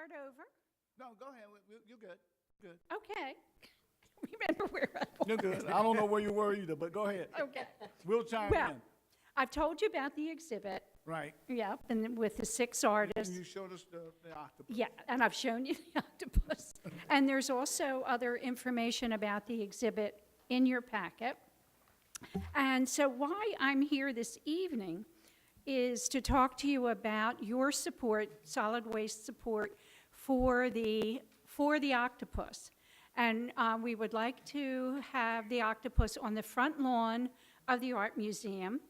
start over? No, go ahead. You're good. Good. Okay. Remember where I was. You're good. I don't know where you were either, but go ahead. Okay. We'll chime Well, in. I've told you about the exhibit. Right. Yep, and with the 6 And artists. you showed us the octopus. Yeah, and I've shown you the octopus. And there's also other information about the exhibit in your packet. And so why I'm here this evening is to talk to you about your support, solid waste support, for the octopus. And we would like to have the octopus on the front lawn of the Art Museum.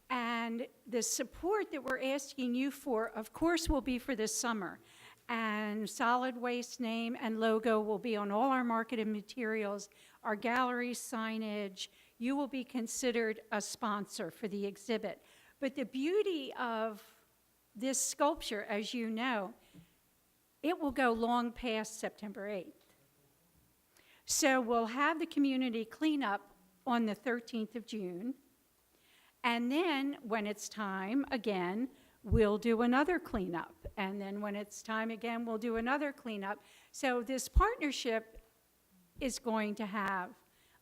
And the support that we're asking you for, of course, will be for this summer. And solid waste name and logo will be on all our marketed materials, our gallery signage. You will be considered a sponsor for the exhibit. But the beauty of this sculpture, as you know, it will go long past September 8th. So we'll have the community cleanup on the 13th of June. And then when it's time again, we'll do another cleanup. And then when it's time again, we'll do another cleanup. So this partnership is going to have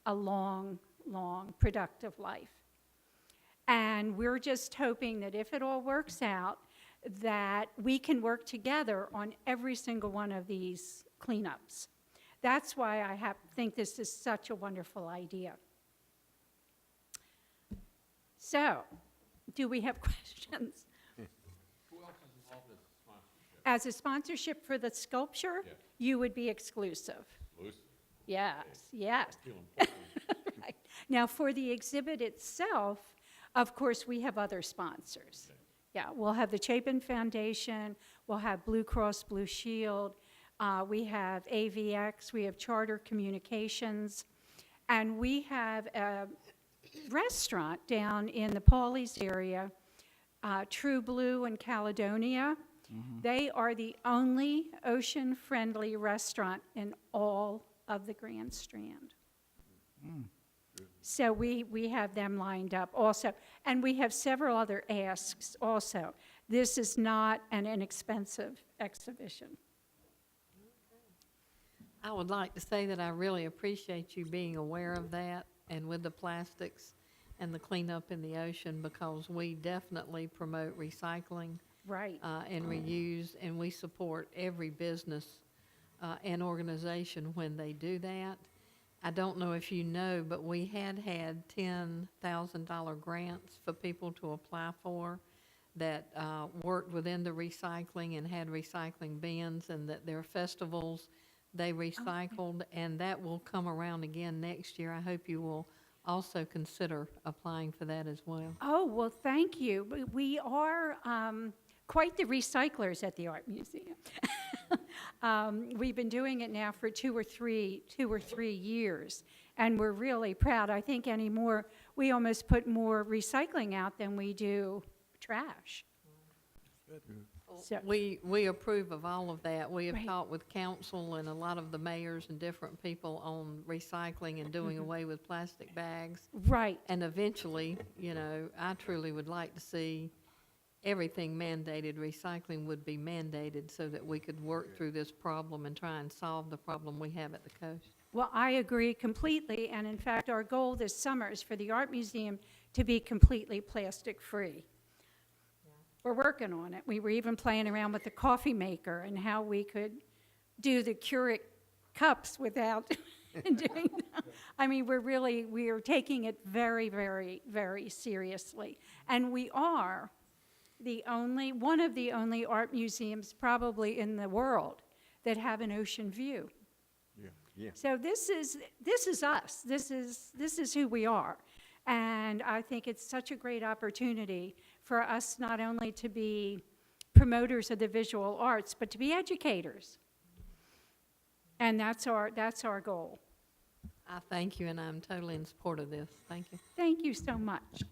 a long, long, productive life. And we're just hoping that if it all works out, that we can work together on every single one of these cleanups. That's why I think this is such a wonderful idea. So, do we have questions? Who else is involved as a sponsorship? As a sponsorship for the sculpture, Yeah. you would be exclusive. Exclusive? Yes, yes. Feel important. Right. Now, for the exhibit itself, of course, we have other sponsors. Okay. Yeah, we'll have the Chapin Foundation, we'll have Blue Cross Blue Shield, we have AVX, we have Charter Communications, and we have a restaurant down in the Pawleys area, True Blue in Caledonia. They are the only ocean-friendly restaurant in all of the Grand Strand. So we have them lined up also. And we have several other asks also. This is not an inexpensive exhibition. I would like to say that I really appreciate you being aware of that and with the plastics and the cleanup in the ocean, because we definitely promote recycling Right. and reuse, and we support every business and organization when they do that. I don't know if you know, but we had $10,000 grants for people to apply for that worked within the recycling and had recycling bins, and that their festivals, they recycled, and that will come around again next year. I hope you will also consider applying for that as well. Oh, well, thank you. We are quite the recyclers at the Art Museum. We've been doing it now for 2 or 3 years, and we're really proud. I think anymore, we almost put more recycling out than we do trash. So- We approve of all of that. We have Right. talked with council and a lot of the mayors and different people on recycling and doing away with plastic bags. Right. And eventually, you know, I truly would like to see everything mandated. Recycling would be mandated so that we could work through this problem and try and solve the problem we have at the coast. Well, I agree completely, and in fact, our goal this summer is for the Art Museum to be completely plastic-free. We're working on it. We were even playing around with the coffee maker and how we could do the Keurig cups without doing that. I mean, we are taking it very, very, very seriously. And we are one of the only art museums probably in the world that have an ocean view. Yeah. So this is us. This is who we are. And I think it's such a great opportunity for us not only to be promoters of the visual arts, but to be educators. And that's our goal. I thank you, and I'm totally in support of this. Thank you. Thank you so much.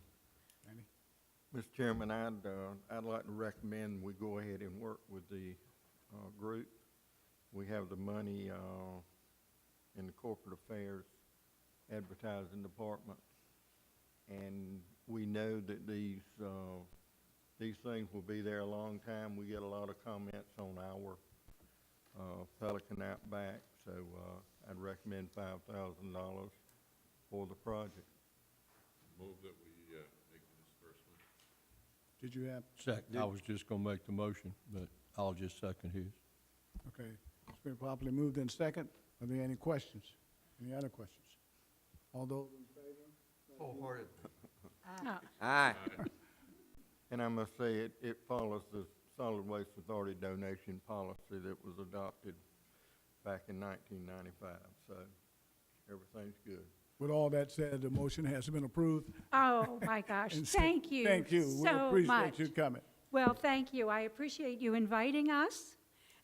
Mr. Chairman, I'd like to recommend we go ahead and work with the group. We have the money in the corporate affairs advertising department, and we know that these things will be there a long time. We get a lot of comments on our Pelican Outback, so, I'd recommend $5,000 for the project. Move that we, make the disbursement. Did you have, Second, I was just gonna make the motion, but I'll just second his. okay, it's been properly moved in second. Are there any questions? Any other questions? All those in favor? Oh, Aye. And I must say, it follows the Solid Waste Authority donation policy that was adopted back in 1995, so everything's good. With all that said, the motion has been approved. Oh, my gosh, And thank you Thank you. We so appreciate much. you coming. Well, thank you. I appreciate you inviting us,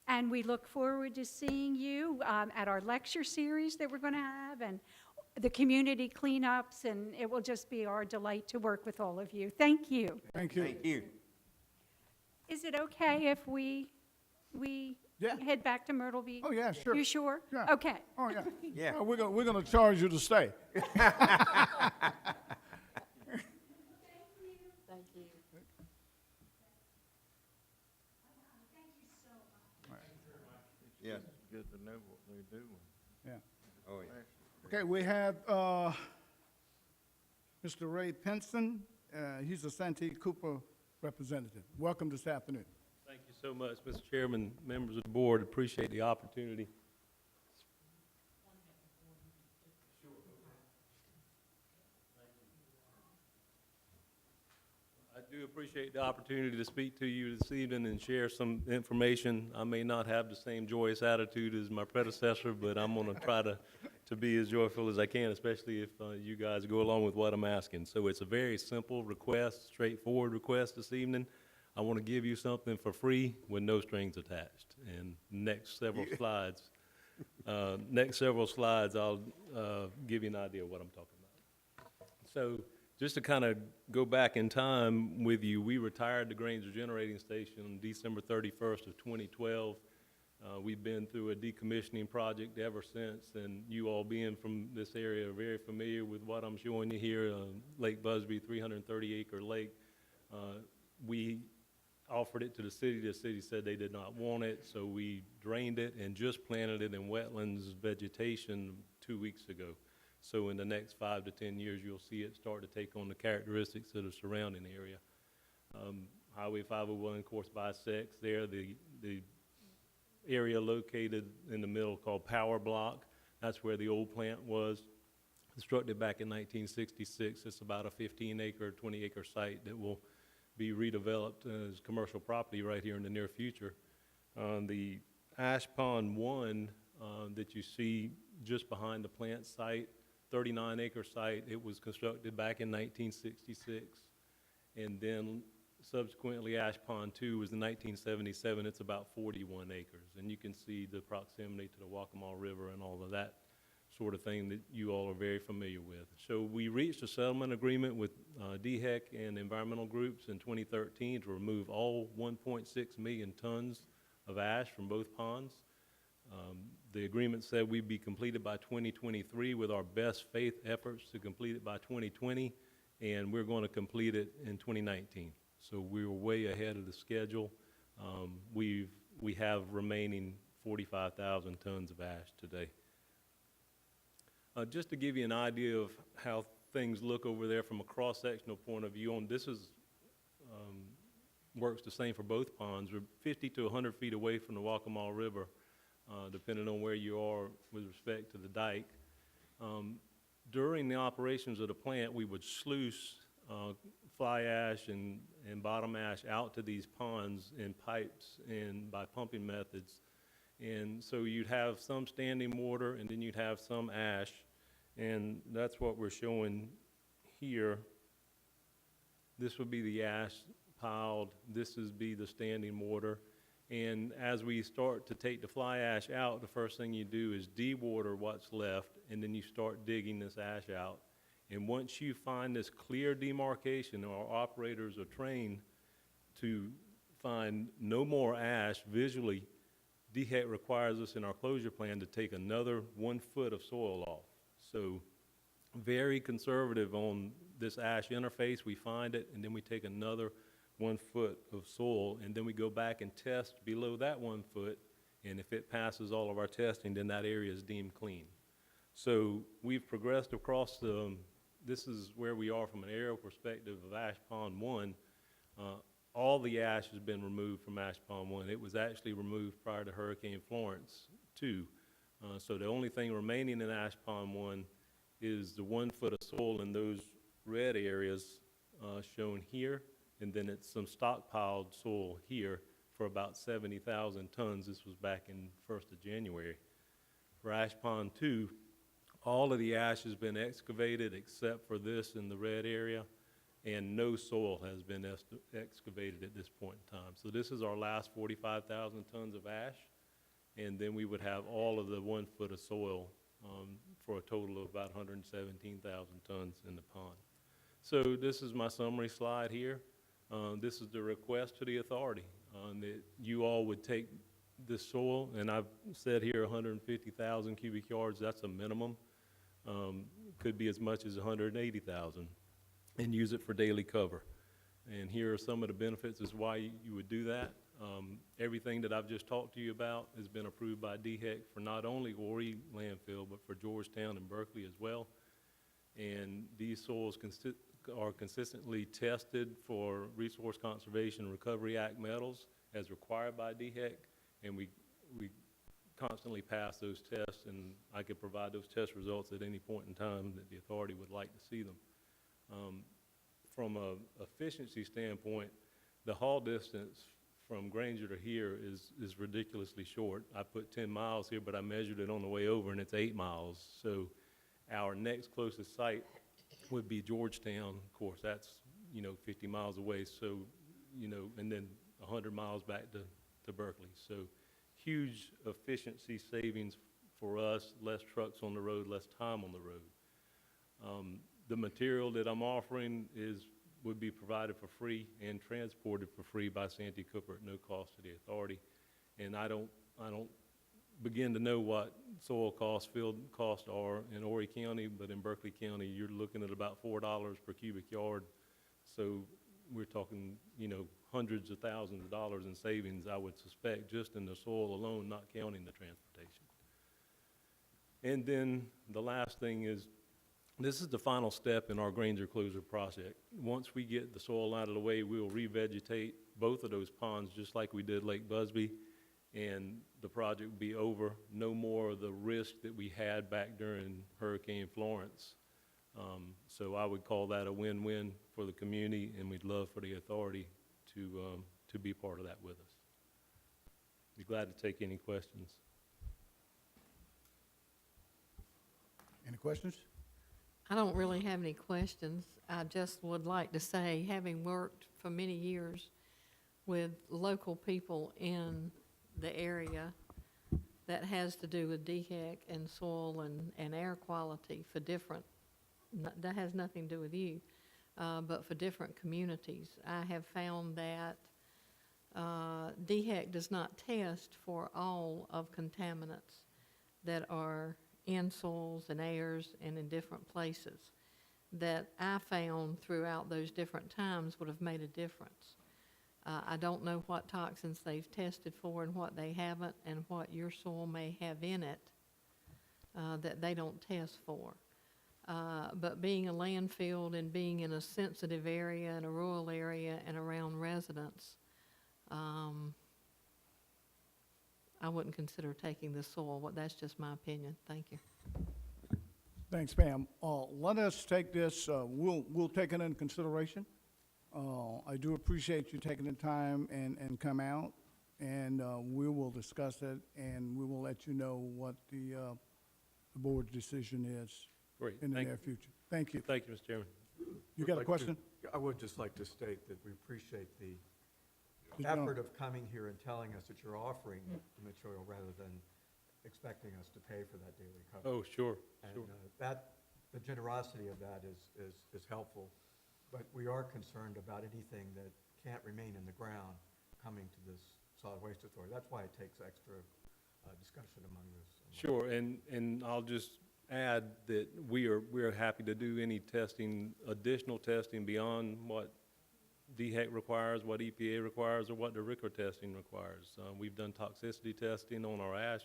and we look forward to seeing you at our lecture series that we're going to have, and the community cleanups, and it will just be our delight to work with all of you. Thank you. Thank you. Thank you. Is it okay if we Yeah. head back to Myrtle Beach? Oh, yeah, sure. You sure? Yeah. Okay. Oh, yeah. Yeah. We're gonna charge you to stay. Thank you. Yes, it's good to know what they're doing. Yeah. Oh, yeah. Okay, we have, Mr. Ray Pinson. He's a Santee Cooper representative. Welcome this afternoon. Thank you so much, Mr. Chairman, members of the board. Appreciate the opportunity. I do appreciate the opportunity to speak to you this evening and share some information. I may not have the same joyous attitude as my predecessor, but I'm going to try to be as joyful as I can, especially if you guys go along with what I'm asking. So it's a very simple request, straightforward request this evening. I want to give you something for free with no strings attached. And next several slides, I'll give you an idea of what I'm talking about. So just to kind of go back in time with you, we retired the Granger Generating Station on December 31st of 2012. We've been through a decommissioning project ever since, and you all being from this area are very familiar with what I'm showing you here, Lake Busby, 330-acre lake. We offered it to the city. The city said they did not want it, so we drained it and just planted it in wetlands vegetation 2 weeks ago. So in the next 5 to 10 years, you'll see it start to take on the characteristics of the surrounding area. Highway 501, of course, bisects there. The area located in the middle called Power Block, that's where the old plant was. Constructed back in 1966. It's about a 15-acre, 20-acre site that will be redeveloped as commercial property right here in the near future. The Ash Pond 1 that you see just behind the plant site, 39-acre site, it was constructed back in 1966. And then subsequently Ash Pond 2 was in 1977. It's about 41 acres. And you can see the proximity to the Waccamaw River and all of that sort of thing that you all are very familiar with. So we reached a settlement agreement with DHEC and environmental groups in 2013 to remove all 1.6 million tons of ash from both ponds. The agreement said we'd be completed by 2023 with our best faith efforts to complete it by 2020, and we're going to complete it in 2019. So we were way ahead of the schedule. We have remaining 45,000 tons of ash today. Just to give you an idea of how things look over there from a cross-sectional point of view, this is works the same for both ponds. We're 50 to 100 feet away from the Waccamaw River, depending on where you are with respect to the dike. During the operations of the plant, we would sluice fly ash and bottom ash out to these ponds in pipes and by pumping methods. And so you'd have some standing water, and then you'd have some ash, and that's what we're showing here. This would be the ash piled. This would be the standing water. And as we start to take the fly ash out, the first thing you do is dewater what's left, and then you start digging this ash out. And once you find this clear demarcation, our operators are trained to find no more ash visually. DHEC requires us in our closure plan to take another 1 foot of soil off. So very conservative on this ash interface. We find it, and then we take another 1 foot of soil, and then we go back and test below that 1 foot, And if it passes all of our testing, then that area is deemed clean. So we've progressed across this is where we are from an aerial perspective of Ash Pond 1. All the ash has been removed from Ash Pond 1. It was actually removed prior to Hurricane Florence 2. So the only thing remaining in Ash Pond 1 is the 1 foot of soil in those red areas shown here, and then it's some stockpiled soil here for about 70,000 tons. This was back in 1st of January. For Ash Pond 2, all of the ash has been excavated except for this in the red area, and no soil has been excavated at this point in time. So this is our last 45,000 tons of ash, and then we would have all of the 1 foot of soil for a total of about 117,000 tons in the pond. So this is my summary slide here. This is the request to the authority that you all would take this soil, and I've said here 150,000 cubic yards, that's a minimum. Could be as much as 180,000, and use it for daily cover. And here are some of the benefits as why you would do that. Everything that I've just talked to you about has been approved by DHEC for not only Horry landfill, but for Georgetown and Berkeley as well. And these soils are consistently tested for Resource Conservation and Recovery Act metals as required by DHEC, and we constantly pass those tests, and I could provide those test results at any point in time that the authority would like to see them. From a efficiency standpoint, the haul distance from Granger to here is ridiculously short. I put 10 miles here, but I measured it on the way over, and it's 8 miles. So our next closest site would be Georgetown. Of course, that's, 50 miles away. So, and then 100 miles back to Berkeley. So huge efficiency savings for us, less trucks on the road, less time on the road. The material that I'm offering would be provided for free and transported for free by Santee Cooper at no cost to the authority. And I don't begin to know what soil costs, field costs are in Horry County, but in Berkeley County, you're looking at about $4 per cubic yard. So we're talking, hundreds of thousands of dollars in savings, I would suspect, just in the soil alone, not counting the transportation. And then the last thing is, this is the final step in our Granger closure project. Once we get the soil out of the way, we'll revegetate both of those ponds just like we did Lake Busby, and the project will be over. No more of the risk that we had back during Hurricane Florence. So I would call that a win-win for the community, and we'd love for the authority to be part of that with us. Be glad to take any questions. Any questions? I don't really have any questions. I just would like to say, having worked for many years with local people in the area that has to do with DHEC and soil and air quality for different, that has nothing to do with you, but for different communities, I have found that DHEC does not test for all of contaminants that are in soils and airs and in different places that I found throughout those different times would have made a difference. I don't know what toxins they've tested for and what they haven't, and what your soil may have in it that they don't test for. But being a landfill and being in a sensitive area and a rural area and around residents, I wouldn't consider taking the soil. Well, that's just my opinion. Thank you. Thanks, Pam. Let us take this, we'll take it into consideration. I do appreciate you taking the time and come out, and we will discuss it, and we will let you know what the board's decision is Great. in the near future. Thank you. Thank you, Mr. Chairman. You got a question? I would just like to state that we appreciate the The gentleman- effort of coming here and telling us that you're offering the material rather than expecting us to pay for that daily cover. Oh, sure, And sure. the generosity of that is helpful, but we are concerned about anything that can't remain in the ground coming to this solid waste authority. That's why it takes extra discussion among this. Sure, and I'll just add that we are happy to do any testing, additional testing beyond what DHEC requires, what EPA requires, or what the RCRA testing requires. We've done toxicity testing on our ash.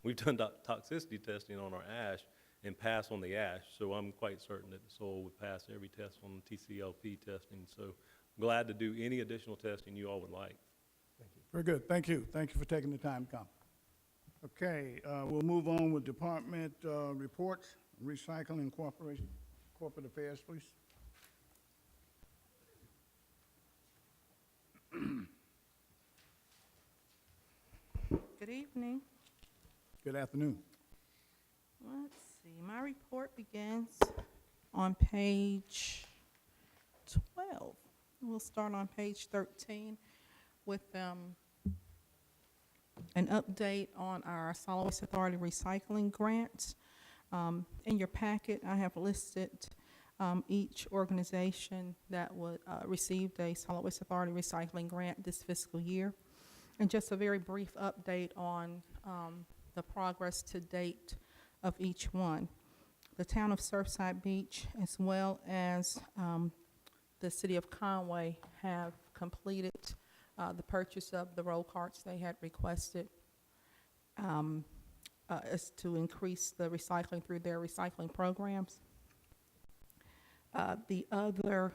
We've done toxicity testing on our ash and passed on the ash, so I'm quite certain that the soil would pass every test on the TCLP testing. So glad to do any additional testing you all would like. Very good, thank you. Thank you for taking the time to come. Okay, we'll move on with department reports, Recycling Corporation, Corporate Affairs, please. Good evening. Good afternoon. Let's see, my report begins on page 12. We'll start on page 13 with an update on our Solid Waste Authority recycling grants. In your packet, I have listed each organization that would received a Solid Waste Authority recycling grant this fiscal year. And just a very brief update on the progress to date of each one. The town of Surfside Beach, as well as the city of Conway, have completed the purchase of the roll carts they had requested as to increase the recycling through their recycling programs. The other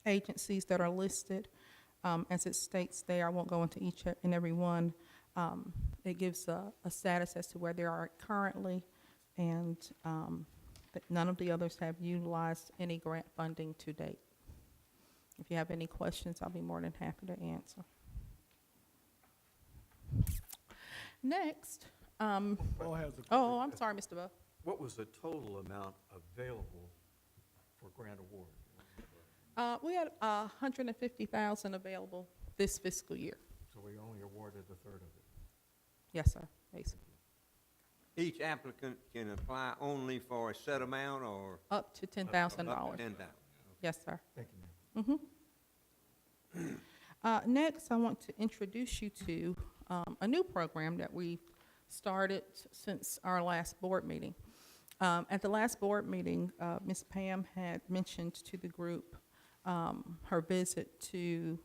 agencies that are listed, as it states there, I won't go into each and every one. It gives a status as to where they are currently, and that none of the others have utilized any grant funding to date. If you have any questions, I'll be more than happy to answer. Next, Paul has a oh, I'm sorry, Mr. Buff. What was the total amount available for grant award? We had 150,000 available this fiscal year. So we only awarded a third of it. Yes, sir, basically. Each applicant can apply only for a set amount or? Up to $10,000. Up to 10,000. Yes, sir. Thank you, ma'am. Next, I want to introduce you to a new program that we started since our last board meeting. At the last board meeting, Ms. Pam had mentioned to the group her visit to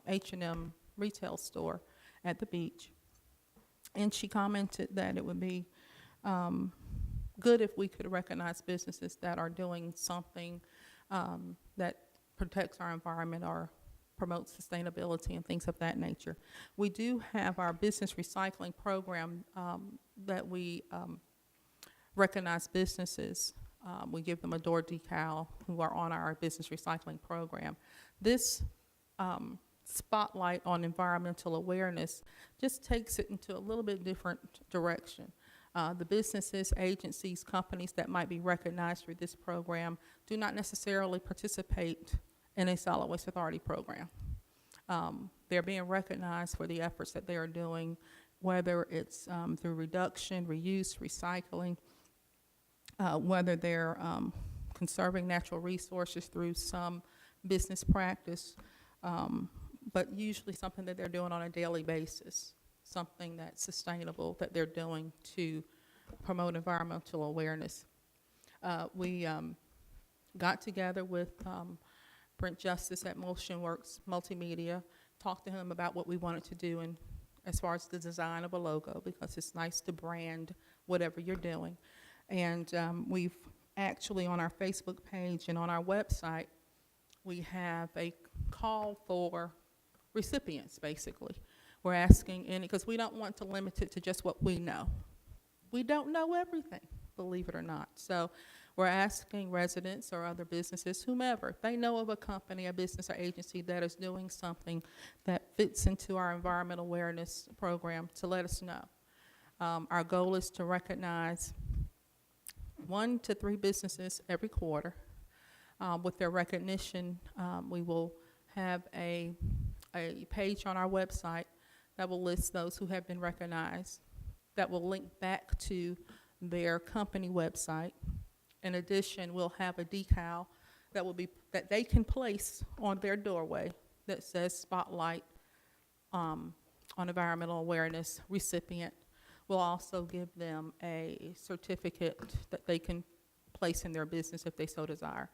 H&M retail store at the beach. And she commented that it would be good if we could recognize businesses that are doing something that protects our environment or promotes sustainability and things of that nature. We do have our business recycling program that we recognize businesses. We give them a door decal who are on our business recycling program. This spotlight on environmental awareness just takes it into a little bit different direction. The businesses, agencies, companies that might be recognized through this program do not necessarily participate in a Solid Waste Authority program. They're being recognized for the efforts that they are doing, whether it's through reduction, reuse, recycling, whether they're conserving natural resources through some business practice, but usually something that they're doing on a daily basis, something that's sustainable that they're doing to promote environmental awareness. We got together with Brent Justice at MotionWorks Multimedia, talked to him about what we wanted to do and as far as the design of a logo, because it's nice to brand whatever you're doing. And we've actually on our Facebook page and on our website, we have a call for recipients, basically. We're asking because we don't want to limit it to just what we know. We don't know everything, believe it or not. So we're asking residents or other businesses, whomever, if they know of a company, a business or agency that is doing something that fits into our environmental awareness program, to let us know. Our goal is to recognize 1 to 3 businesses every quarter. With their recognition, we will have a page on our website that will list those who have been recognized, that will link back to their company website. In addition, we'll have a decal that they can place on their doorway that says Spotlight on Environmental Awareness recipient. We'll also give them a certificate that they can place in their business if they so desire.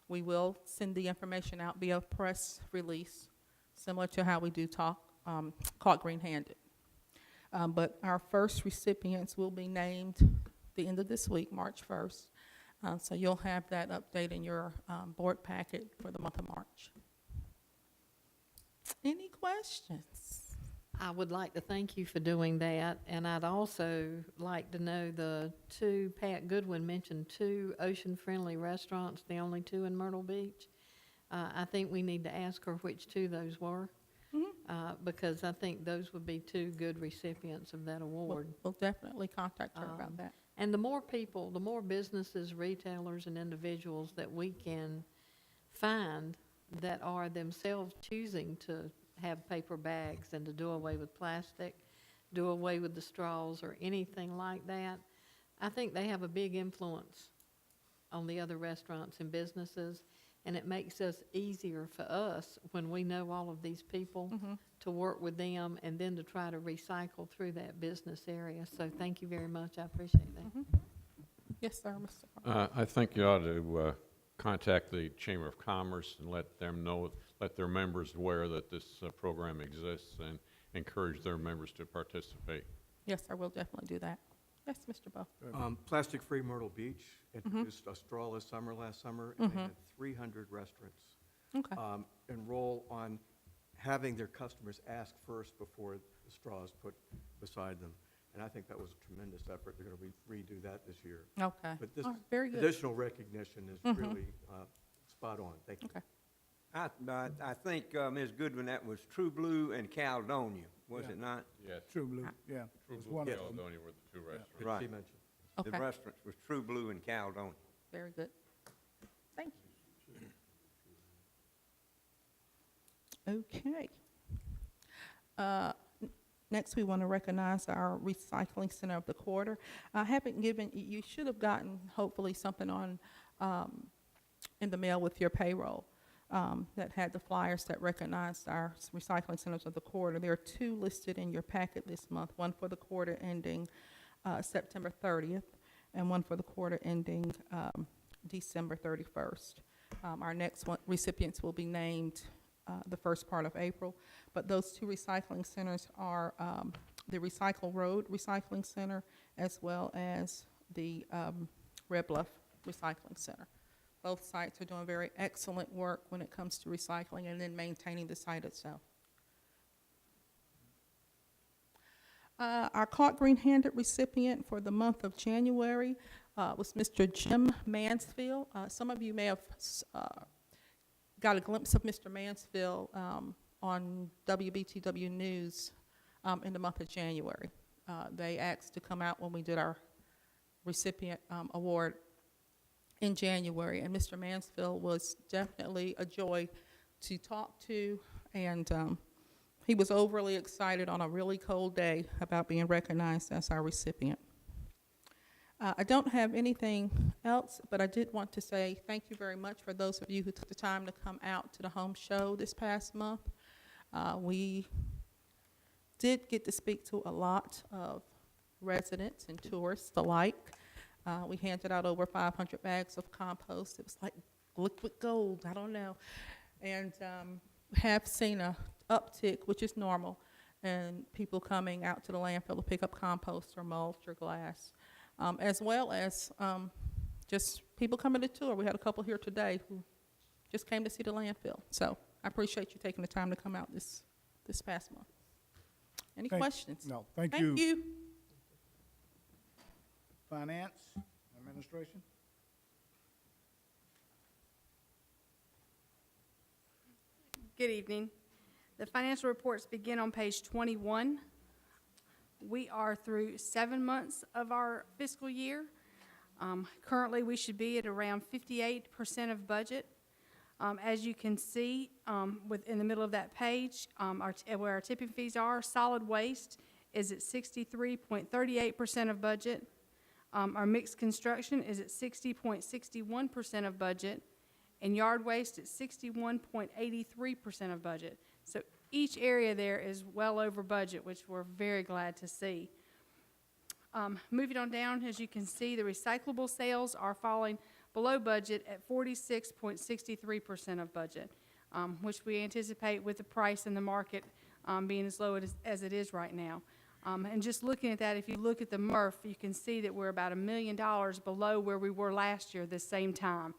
We will send the information out via press release, similar to how we do Caught Green-Handed. But our first recipients will be named the end of this week, March 1st. So you'll have that update in your board packet for the month of March. Any questions? I would like to thank you for doing that, and I'd also like to know Pat Goodwin mentioned 2 ocean-friendly restaurants, the only 2 in Myrtle Beach. I think we need to ask her which 2 those were, because I think those would be 2 good recipients of that award. We'll definitely contact her about that. And the more people, the more businesses, retailers, and individuals that we can find that are themselves choosing to have paper bags and to do away with plastic, do away with the straws or anything like that, I think they have a big influence on the other restaurants and businesses, and it makes us easier for us when we know all of these people to work with them and then to try to recycle through that business area. So thank you very much. I appreciate that. Yes, sir, Mr. Parker. I think you ought to contact the Chamber of Commerce and let them know, let their members aware that this program exists and encourage their members to participate. Yes, sir, we'll definitely do that. Yes, Mr. Bo. Plastic-free Myrtle Beach introduced a strawless summer last summer, and they had 300 restaurants Okay. enroll on having their customers ask first before the straw is put beside them. And I think that was a tremendous effort. They're going to redo that this year. Okay. But this All right, very good. additional recognition is really spot on. Thank you. Okay. I think, Ms. Goodwin, that was True Blue and Caledonia, was Yeah. it not? Yes. True Blue, yeah. True It's Blue one and of them. Caledonia were the 2 restaurants. Good to Right. see mentioned. The Okay, restaurants was True Blue and Caledonia. very good. Thank you. Okay. Next, we want to recognize our Recycling Center of the Quarter. I haven't given, you should have gotten hopefully something on, in the mail with your payroll that had the flyers that recognized our Recycling Centers of the Quarter. There are 2 listed in your packet this month, one for the quarter ending September 30th and one for the quarter ending December 31st. Our next recipients will be named the first part of April, but those 2 recycling centers are the Recycle Road Recycling Center as well as the Red Bluff Recycling Center. Both sites are doing very excellent work when it comes to recycling and then maintaining the site itself. Our Caught Green-Handed recipient for the month of January was Mr. Jim Mansfield. Some of you may have got a glimpse of Mr. Mansfield on WBTW News in the month of January. They asked to come out when we did our recipient award in January, and Mr. Mansfield was definitely a joy to talk to, and he was overly excited on a really cold day about being recognized as our recipient. I don't have anything else, but I did want to say thank you very much for those of you who took the time to come out to the home show this past month. We did get to speak to a lot of residents and tourists alike. We handed out over 500 bags of compost. It was like liquid gold, I don't know. And have seen a uptick, which is normal, and people coming out to the landfill to pick up compost or mulch or glass, as well as just people coming to tour. We had a couple here today who just came to see the landfill. So I appreciate you taking the time to come out this past month. Any questions? No, thank you. Thank you. Finance, Administration? Good evening. The financial reports begin on page 21. We are through 7 months of our fiscal year. Currently, we should be at around 58% of budget. As you can see, in the middle of that page, where our tipping fees are, solid waste is at 63.38% of budget. Our mixed construction is at 60.61% of budget, and yard waste at 61.83% of budget. So each area there is well over budget, which we're very glad to see. Moving on down, as you can see, the recyclable sales are falling below budget at 46.63% of budget, which we anticipate with the price in the market being as low as it is right now. And just looking at that, if you look at the MRF, you can see that we're about $1 million below where we were last year this same time.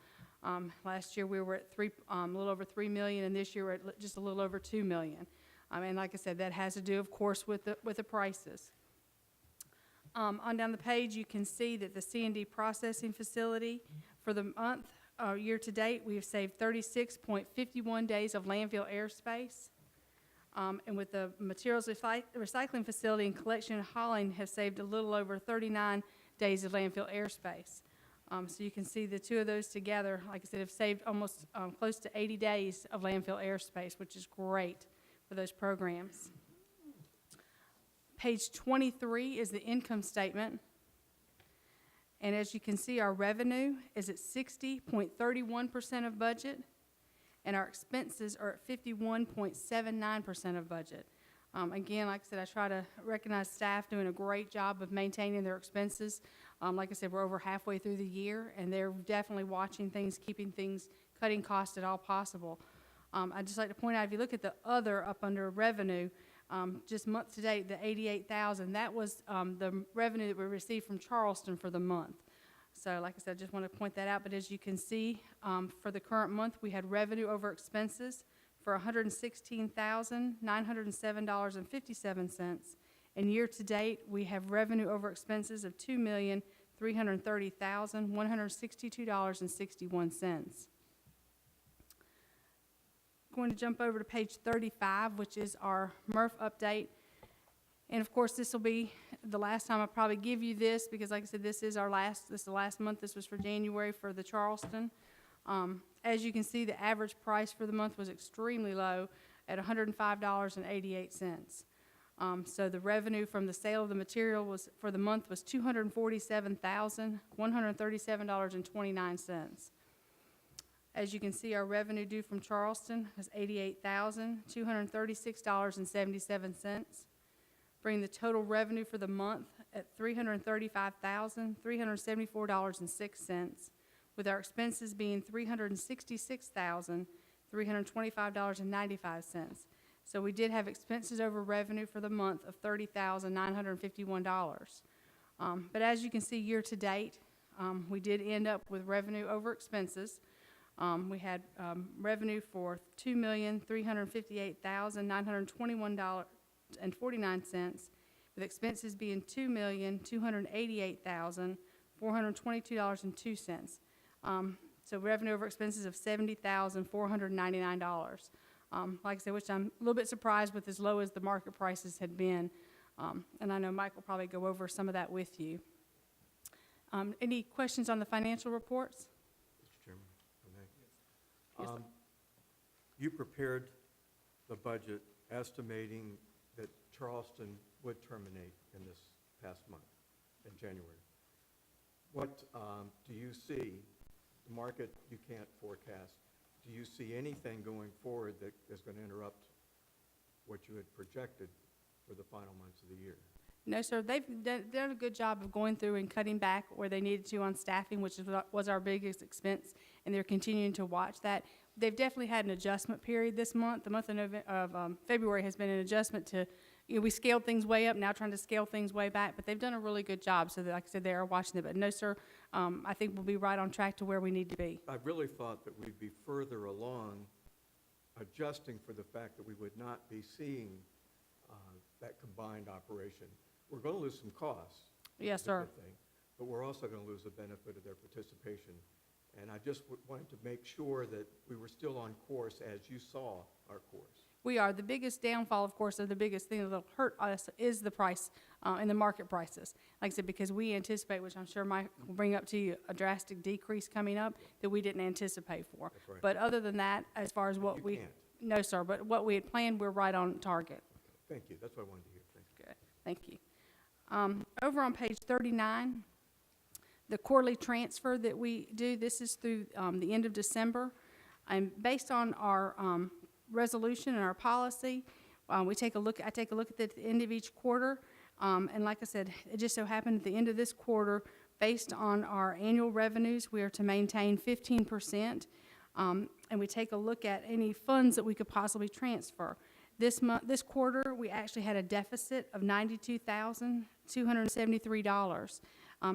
Last year, we were at a little over 3 million, and this year we're at just a little over 2 million. And like I said, that has to do, of course, with the prices. On down the page, you can see that the C&D processing facility for the month, year to date, we have saved 36.51 days of landfill airspace. And with the materials recycling facility and collection and hauling have saved a little over 39 days of landfill airspace. So you can see the two of those together, like I said, have saved almost close to 80 days of landfill airspace, which is great for those programs. Page 23 is the income statement. And as you can see, our revenue is at 60.31% of budget, and our expenses are at 51.79% of budget. Again, like I said, I try to recognize staff doing a great job of maintaining their expenses. Like I said, we're over halfway through the year, and they're definitely watching things, keeping things, cutting costs at all possible. I'd just like to point out, if you look at the other up under revenue, just month to date, the $88,000, that was the revenue that we received from Charleston for the month. So like I said, I just want to point that out. But as you can see, for the current month, we had revenue over expenses for $116,907.57. And year to date, we have revenue over expenses of $2,330,162.61. Going to jump over to page 35, which is our MRF update. And of course, this will be the last time I probably give you this, because like I said, this is the last month. This was for January for the Charleston. As you can see, the average price for the month was extremely low at $105.88. So the revenue from the sale of the material for the month was $247,137.29. As you can see, our revenue due from Charleston was $88,236.77, bringing the total revenue for the month at $335,374.06, with our expenses being $366,325.95. So we did have expenses over revenue for the month of $30,951. But as you can see, year to date, we did end up with revenue over expenses. We had revenue for $2,358,921.49, with expenses being $2,288,422.02. So revenue over expenses of $70,499. Like I said, which I'm a little bit surprised with as low as the market prices had been. And I know Mike will probably go over some of that with you. Any questions on the financial reports? Mr. Chairman, if I may. You prepared the budget estimating that Charleston would terminate in this past month, in January. What do you see? The market you can't forecast. Do you see anything going forward that is going to interrupt what you had projected for the final months of the year? No, sir. They've done a good job of going through and cutting back where they needed to on staffing, which was our biggest expense, and they're continuing to watch that. They've definitely had an adjustment period this month. The month of February has been an adjustment to, we scaled things way up, now trying to scale things way back, but they've done a really good job. So that, like I said, they are watching it. But no, sir, I think we'll be right on track to where we need to be. I really thought that we'd be further along adjusting for the fact that we would not be seeing that combined operation. We're going to lose some costs. Yes, That's a sir. good thing, but we're also going to lose the benefit of their participation. And I just wanted to make sure that we were still on course as you saw our course. We are. The biggest downfall, of course, or the biggest thing that will hurt us is the price and the market prices. Like I said, because we anticipate, which I'm sure Mike will bring up to you, a drastic decrease coming up that we didn't anticipate for. That's right. But other than that, as far as what You we... can't. No, sir, but what we had planned, we're right on target. Thank you. That's what I wanted to hear. Thank you. Good. Thank you. Over on page 39, the quarterly transfer that we do, this is through the end of December. And based on our resolution and our policy, I take a look at the end of each quarter. And like I said, it just so happened at the end of this quarter, Based on our annual revenues, we are to maintain 15%, and we take a look at any funds that we could possibly transfer. This quarter, we actually had a deficit of $92,273.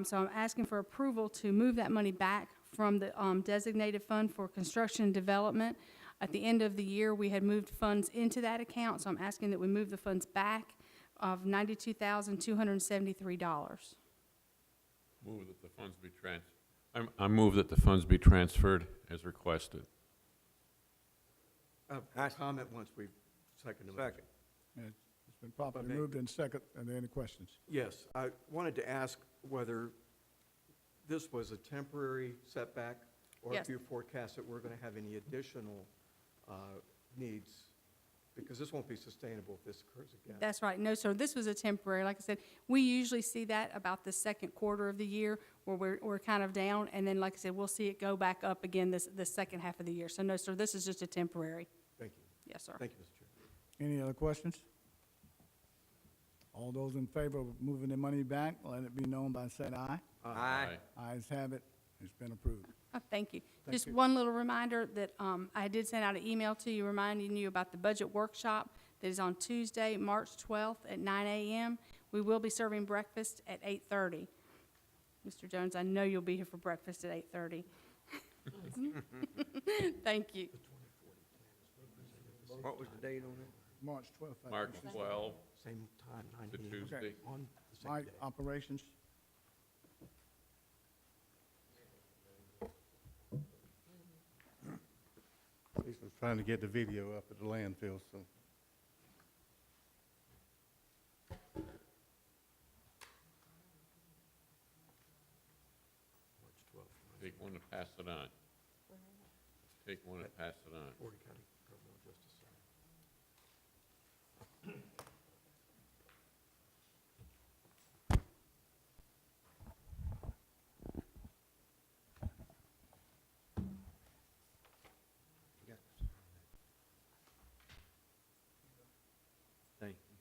So I'm asking for approval to move that money back from the designated fund for construction and development. At the end of the year, we had moved funds into that account, so I'm asking that we move the funds back of $92,273. Move that the funds be I move that the funds be transferred as requested. Comment once we second the motion. Second. It's been properly Okay. moved in second. Are there any questions? Yes, I wanted to ask whether this was a temporary setback, or Yes. if you forecast that we're going to have any additional needs, because this won't be sustainable if this occurs again. That's right. No, sir, this was a temporary. Like I said, we usually see that about the second quarter of the year where we're kind of down, and then, like I said, we'll see it go back up again the second half of the year. So no, sir, this is just a temporary. Thank you. Yes, sir. Thank you, Mr. Chairman. Any other questions? All those in favor of moving the money back, let it be known by saying aye. Aye. Ayes have it. It's been approved. Thank you. Thank Just you. one little reminder that I did send out an email to you reminding you about the budget workshop that is on Tuesday, March 12th at 9 a.m. We will be serving breakfast at 8:30. Mr. Jones, I know you'll be here for breakfast at 8:30. Thank you. What was the date on it? March 12th. I March think. 12 Same time, 9 to p.m. Tuesday. on the second Mike, day. operations. He was trying to get the video up at the landfill, so. March 12th, Take one and pass it on. Take one and pass it on. Fort County Criminal Justice Center. Thank you.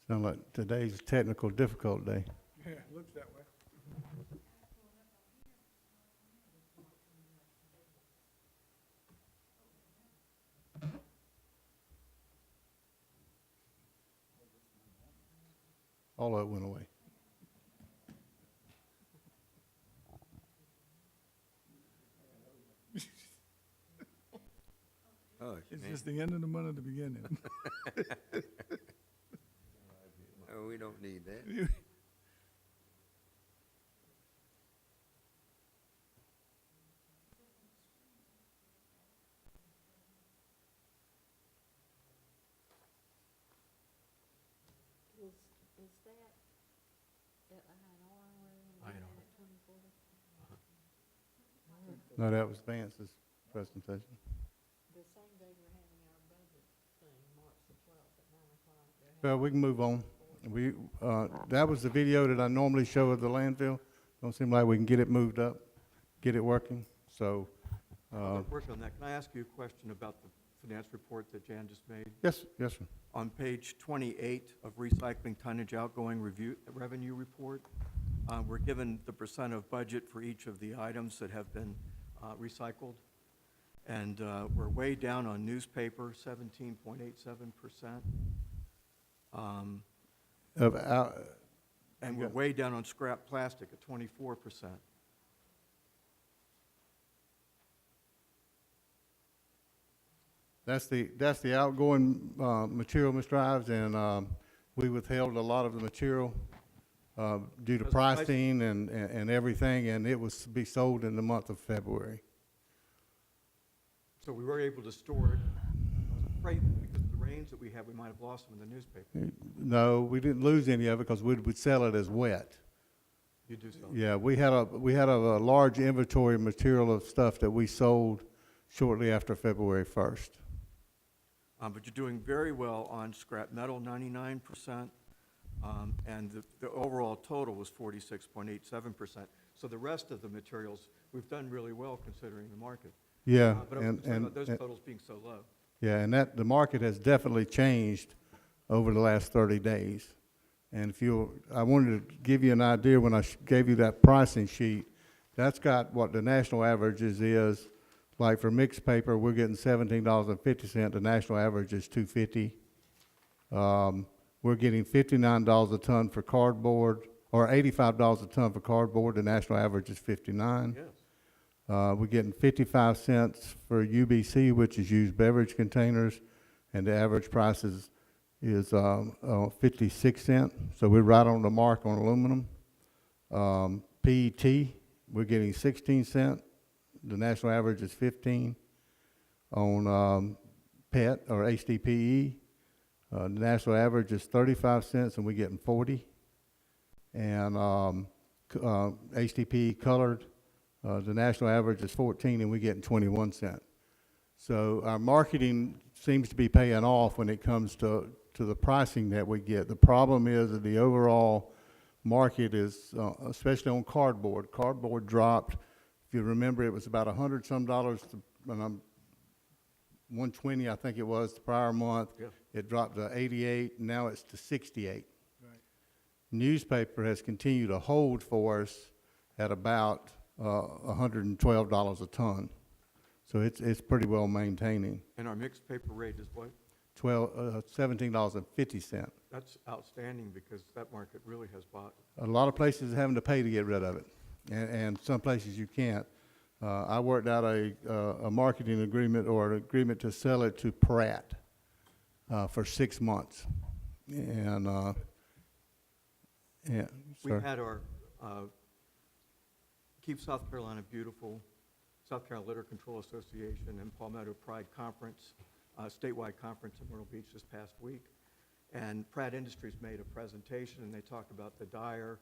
Sound like today's technical difficult day. Yeah, looks that way. All of it went away. Oh, It's man. just the end of the month at the beginning. Oh, we don't need that. Is that at I know. No, that was Vance's presentation. The same day we're having our budget thing, March the 12th at 9 o'clock. Well, we can move on. That was the video that I normally show at the landfill. Don't seem like we can get it moved up, get it working, so, Working on that, can I ask you a question about the finance report that Jan just made? yes, sir. On page 28 of recycling tonnage outgoing revenue report, we're given the percent of budget for each of the items that have been recycled. And we're way down on newspaper, 17.87%. Of our, And we're way down on scrap plastic at 24%. that's the outgoing material, Mr. Ives, and we withheld a lot of the material due to Because the price- pricing and everything, and it was to be sold in the month of February. So we were able to store it. I was afraid because of the rains that we had, we might have lost them in the newspaper. No, we didn't lose any of it because we would sell it as wet. You do so. Yeah, we had a large inventory of material of stuff that we sold shortly after February 1st. But you're doing very well on scrap metal, 99%, and the overall total was 46.87%. So the rest of the materials, we've done really well considering the market. Yeah, But I'm concerned about those totals being so low. yeah, and the market has definitely changed over the last 30 days. And I wanted to give you an idea when I gave you that pricing sheet. That's got what the national averages is. Like for mixed paper, we're getting $17.50. The national average is $2.50. We're getting $59 a ton for cardboard, or $85 a ton for cardboard. The national average is $59. Yes. We're getting 55 cents for UBC, which is used beverage containers, and the average price is 56 cents. So we're right on the mark on aluminum. PET, we're getting 16 cents. The national average is 15. On PET or HDPE, the national average is 35 cents, and we're getting 40. And HDPE colored, the national average is 14, and we're getting 21 cents. So our marketing seems to be paying off when it comes to the pricing that we get. The problem is that the overall market is, especially on cardboard. Cardboard dropped. If you remember, it was about $100 some, and $120, I think it was, the prior month. Yeah. It dropped to 88, and now it's to 68. Right. Newspaper has continued to hold for us at about $112 a ton. So it's pretty well maintaining. And our mixed paper rate is what? $17.50. That's outstanding because that market really has bought. A lot of places are having to pay to get rid of it, and some places you can't. I worked out a marketing agreement or an agreement to sell it to Pratt for 6 months. And, yeah, We sir. had our Keep South Carolina Beautiful, South Carolina Litter Control Association and Palmetto Pride Conference, statewide conference in Myrtle Beach this past week. And Pratt Industries made a presentation, and they talked about the dire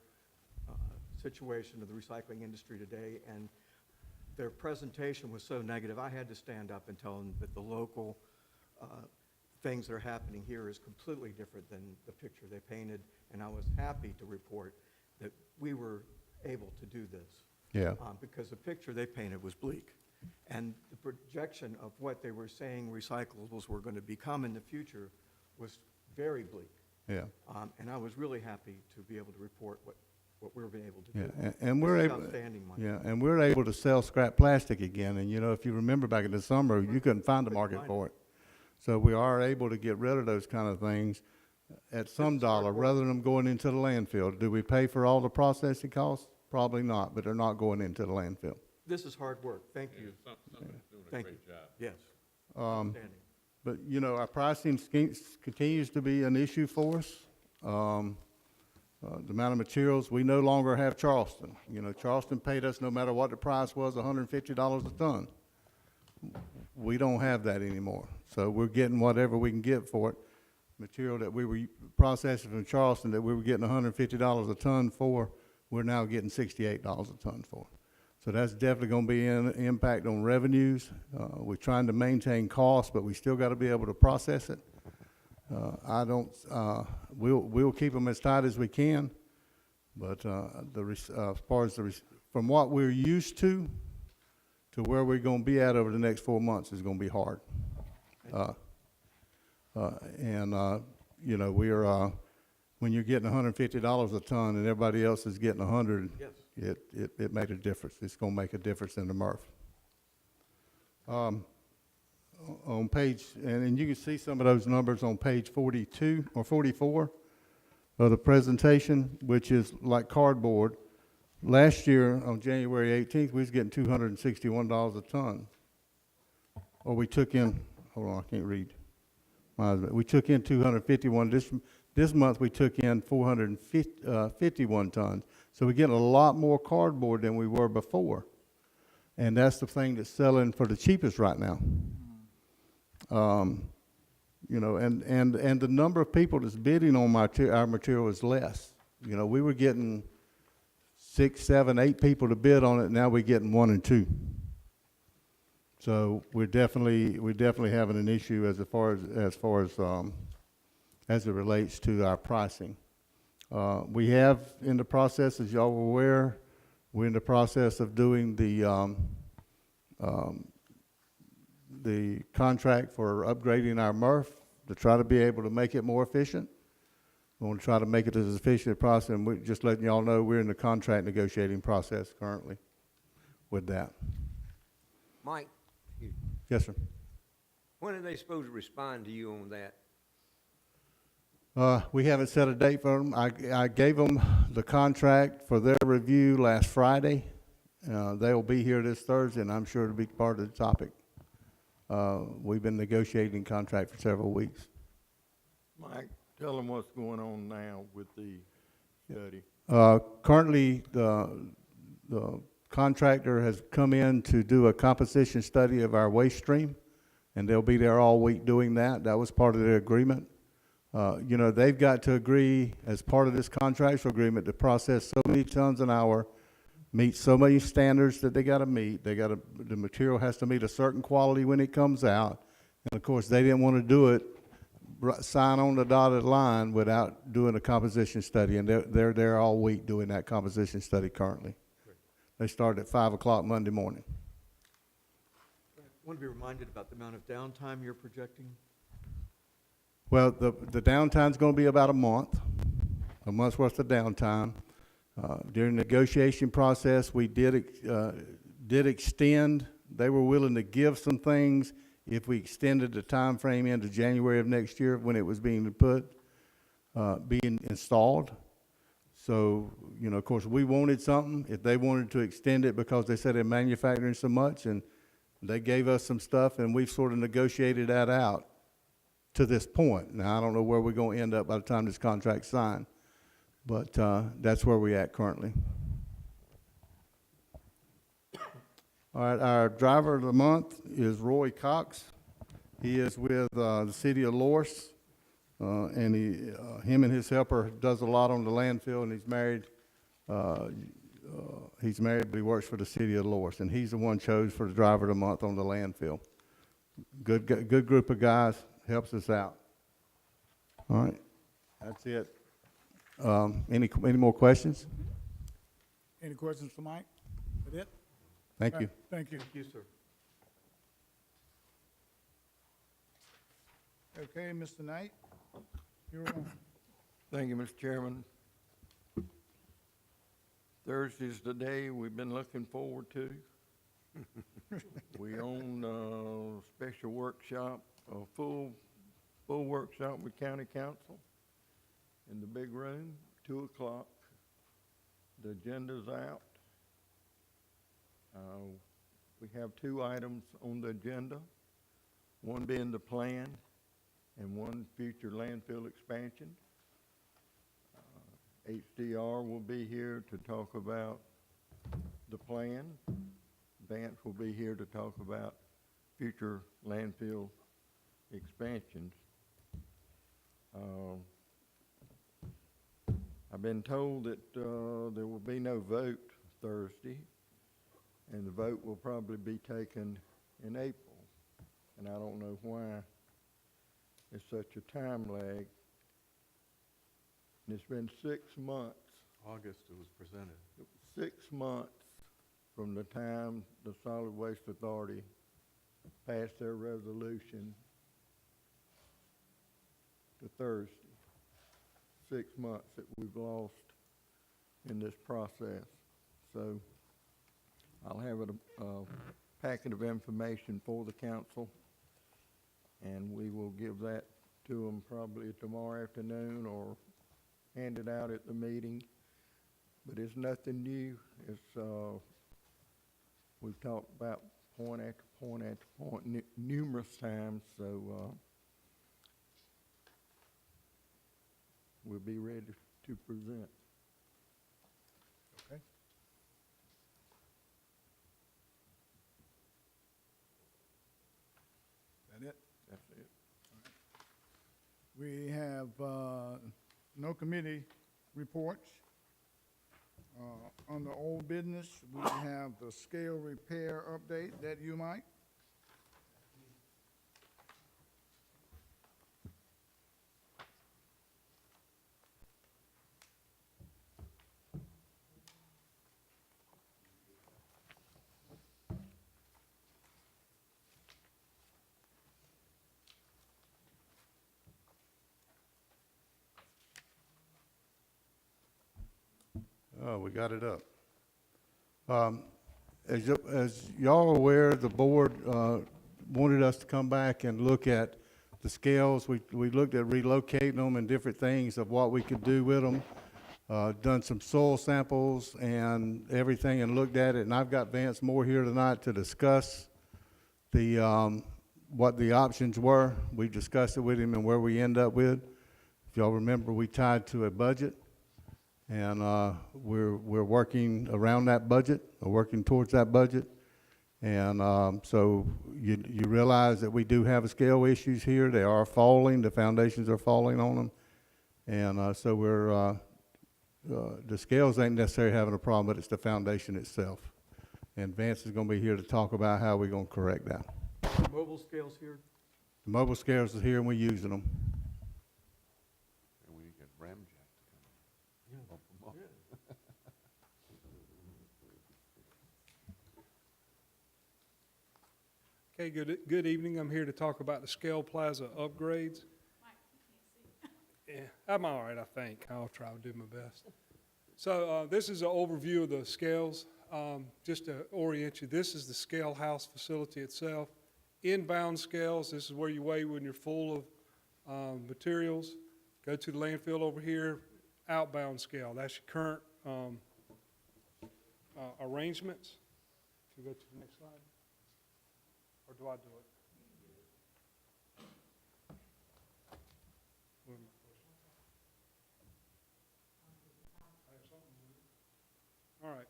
situation of the recycling industry today. And their presentation was so negative, I had to stand up and tell them that the local things that are happening here is completely different than the picture they painted. And I was happy to report that we were able to do this. Yeah. Because the picture they painted was bleak. And the projection of what they were saying recyclables were going to become in the future was very bleak. Yeah. And I was really happy to be able to report what we were being able to Yeah, do. and we're This is able, outstanding, Mike. yeah, and we're able to sell scrap plastic again. And you know, if you remember back in the summer, you couldn't find a market for it. So we are able to get rid of those kind of things at some dollar rather than them going into the landfill. Do we pay for all the processing costs? Probably not, but they're not going into the landfill. This is hard work. Thank you. Somebody's doing a Thank great you. job. Yes. Um, Outstanding. But, you know, our pricing continues to be an issue for us. The amount of materials, we no longer have Charleston. You know, Charleston paid us, no matter what the price was, $150 a ton. We don't have that anymore. So we're getting whatever we can get for it. Material that we were processing from Charleston that we were getting $150 a ton for, we're now getting $68 a ton for. So that's definitely going to be an impact on revenues. We're trying to maintain costs, but we still got to be able to process it. We'll keep them as tight as we can, but as far as from what we're used to where we're going to be at over the next 4 months is going to be hard. You know, we're when you're getting $150 a ton and everybody else is getting 100, Yes. it made a difference. It's going to make a difference in the MRF. On page, and you can see some of those numbers on page 42 or 44 of the presentation, which is like cardboard. Last year, on January 18th, we was getting $261 a ton. Or we took in, hold on, I can't read. We took in 251. This month, we took in 451 tons. So we're getting a lot more cardboard than we were before. And that's the thing that's selling for the cheapest right now. You know, and the number of people that's bidding on our material is less. You know, we were getting 6, 7, 8 people to bid on it. Now we're getting 1 and 2. So we're definitely having an issue as it relates to our pricing. We have in the process, as y'all are aware, we're in the process of doing the contract for upgrading our MRF to try to be able to make it more efficient. We want to try to make it as efficient as possible, and we're just letting y'all know we're in the contract negotiating process currently with that. Mike, Yes, sir. when are they supposed to respond to you on that? We haven't set a date for them. I gave them the contract for their review last Friday. They'll be here this Thursday, and I'm sure it'll be part of the topic. We've been negotiating contract for several weeks. Mike, tell them what's going on now with the study. Currently, the contractor has come in to do a composition study of our waste stream, and they'll be there all week doing that. That was part of their agreement. You know, they've got to agree as part of this contractual agreement to process so many tons an hour, meet so many standards that they gotta meet. The material has to meet a certain quality when it comes out. And of course, they didn't wanna do it, sign on the dotted line without doing a composition study. And they're there all week doing that composition study currently. They start at 5 o'clock Monday morning. I want to be reminded about the amount of downtime you're projecting. Well, the downtime's gonna be about a month's worth of downtime. During the negotiation process, we did extend, they were willing to give some things if we extended the time frame into January of next year when it was being installed. So, you know, of course, we wanted something. If they wanted to extend it because they said they're manufacturing so much, and they gave us some stuff, and we've sort of negotiated that out to this point. Now, I don't know where we're gonna end up by the time this contract's signed, but that's where we're at currently. All right, our driver of the month is Roy Cox. He is with the city of Loris, and him and his helper does a lot on the landfill, and he's married. He's married, but he works for the city of Loris, and he's the one chose for the driver of the month on the landfill. Good group of guys, helps us out. All right, that's it. Any more questions? Any questions for Mike? That it? Thank you. Thank you. Thank you, sir. Okay, Mr. Knight, you're on. Thank you, Mr. Chairman. Thursday's the day we've been looking forward to. We own a special workshop, a full workshop with county council in the big room, 2 o'clock. The agenda's out. We have 2 items on the agenda, one being the plan and one future landfill expansion. HDR will be here to talk about the plan. Vance will be here to talk about future landfill expansions. I've been told that there will be no vote Thursday, and the vote will probably be taken in April. And I don't know why there's such a time lag. And it's been 6 months. August it was presented. 6 months from the time the Solid Waste Authority passed their resolution to Thursday. 6 months that we've lost in this process. So I'll have a packet of information for the council, and we will give that to them probably tomorrow afternoon or hand it out at the meeting. But it's nothing new. It's we've talked about point after point after point numerous times, so we'll be ready to present. Okay. That it? That's it. We have no committee reports. On the old business, we have the scale repair update. That you, Mike? Oh, we got it up. As y'all are aware, the board wanted us to come back and look at the scales. We looked at relocating them and different things of what we could do with them. Done some soil samples and everything and looked at it, and I've got Vance Moore here tonight to discuss the, what the options were. We discussed it with him and where we end up with. If y'all remember, we tied to a budget, and we're working around that budget, or working towards that budget. And so you realize that we do have scale issues here. They are falling. The foundations are falling on them. And so we're, the scales ain't necessarily having a problem, but it's the foundation itself. And Vance is going to be here to talk about how we're going to correct that. Mobile scales here? The mobile scales is here and we're using them. And we get ramjet to come in. Okay, good evening. I'm here to talk about the Scale Plaza upgrades. Yeah, I'm all right, I think. I'll try to do my best. So this is an overview of the scales. Just to orient you, this is the scale house facility itself. Inbound scales, this is where you weigh when you're full of materials. Go to the landfill over here. Outbound scale, that's your current arrangements. If you go to the next slide. Or do I do it? All right.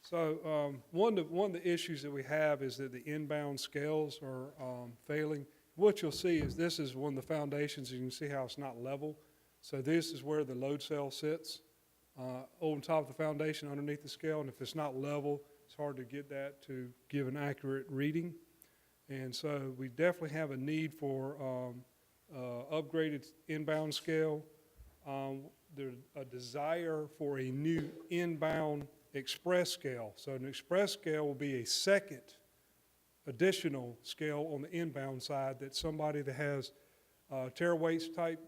So one of the issues that we have is that the inbound scales are failing. What you'll see is this is one of the foundations. You can see how it's not level. So this is where the load cell sits on top of the foundation underneath the scale. And if it's not level, it's hard to get that to give an accurate reading. And so we definitely have a need for upgraded inbound scale. There's a desire for a new inbound express scale. So an express scale will be a second additional scale on the inbound side that somebody that has tare weights type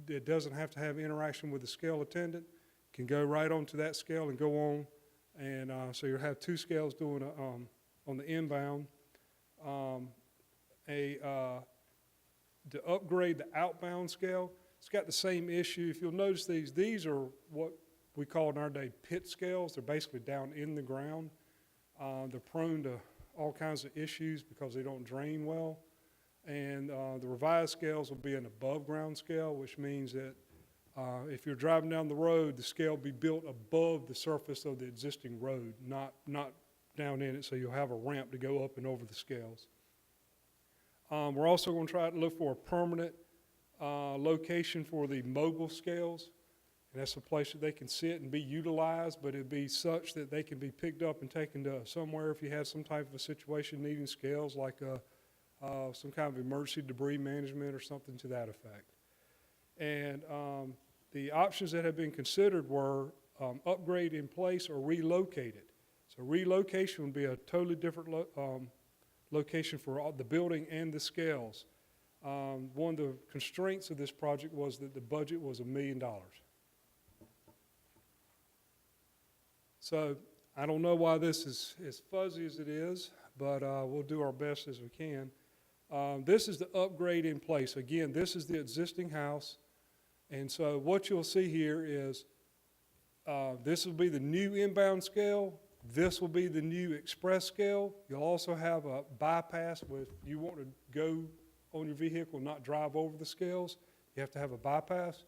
that doesn't have to have interaction with the scale attendant can go right onto that scale and go on. And so you'll have two scales doing on the inbound. To upgrade the outbound scale, it's got the same issue. If you'll notice these are what we call in our day pit scales. They're basically down in the ground. They're prone to all kinds of issues because they don't drain well. And the revised scales will be an above ground scale, which means that if you're driving down the road, the scale will be built above the surface of the existing road, not down in it, so you'll have a ramp to go up and over the scales. We're also going to try to look for a permanent location for the mobile scales, and that's a place that they can sit and be utilized, but it'd be such that they can be picked up and taken to somewhere if you had some type of a situation needing scales, like some kind of emergency debris management or something to that effect. And the options that have been considered were upgrade in place or relocated. So relocation would be a totally different location for all, the building and the scales. One of the constraints of this project was that the budget was $1 million. So I don't know why this is as fuzzy as it is, but we'll do our best as we can. This is the upgrade in place. Again, this is the existing house. And so what you'll see here is this will be the new inbound scale. This will be the new express scale. You'll also have a bypass with you want to go on your vehicle, not drive over the scales. You have to have a bypass.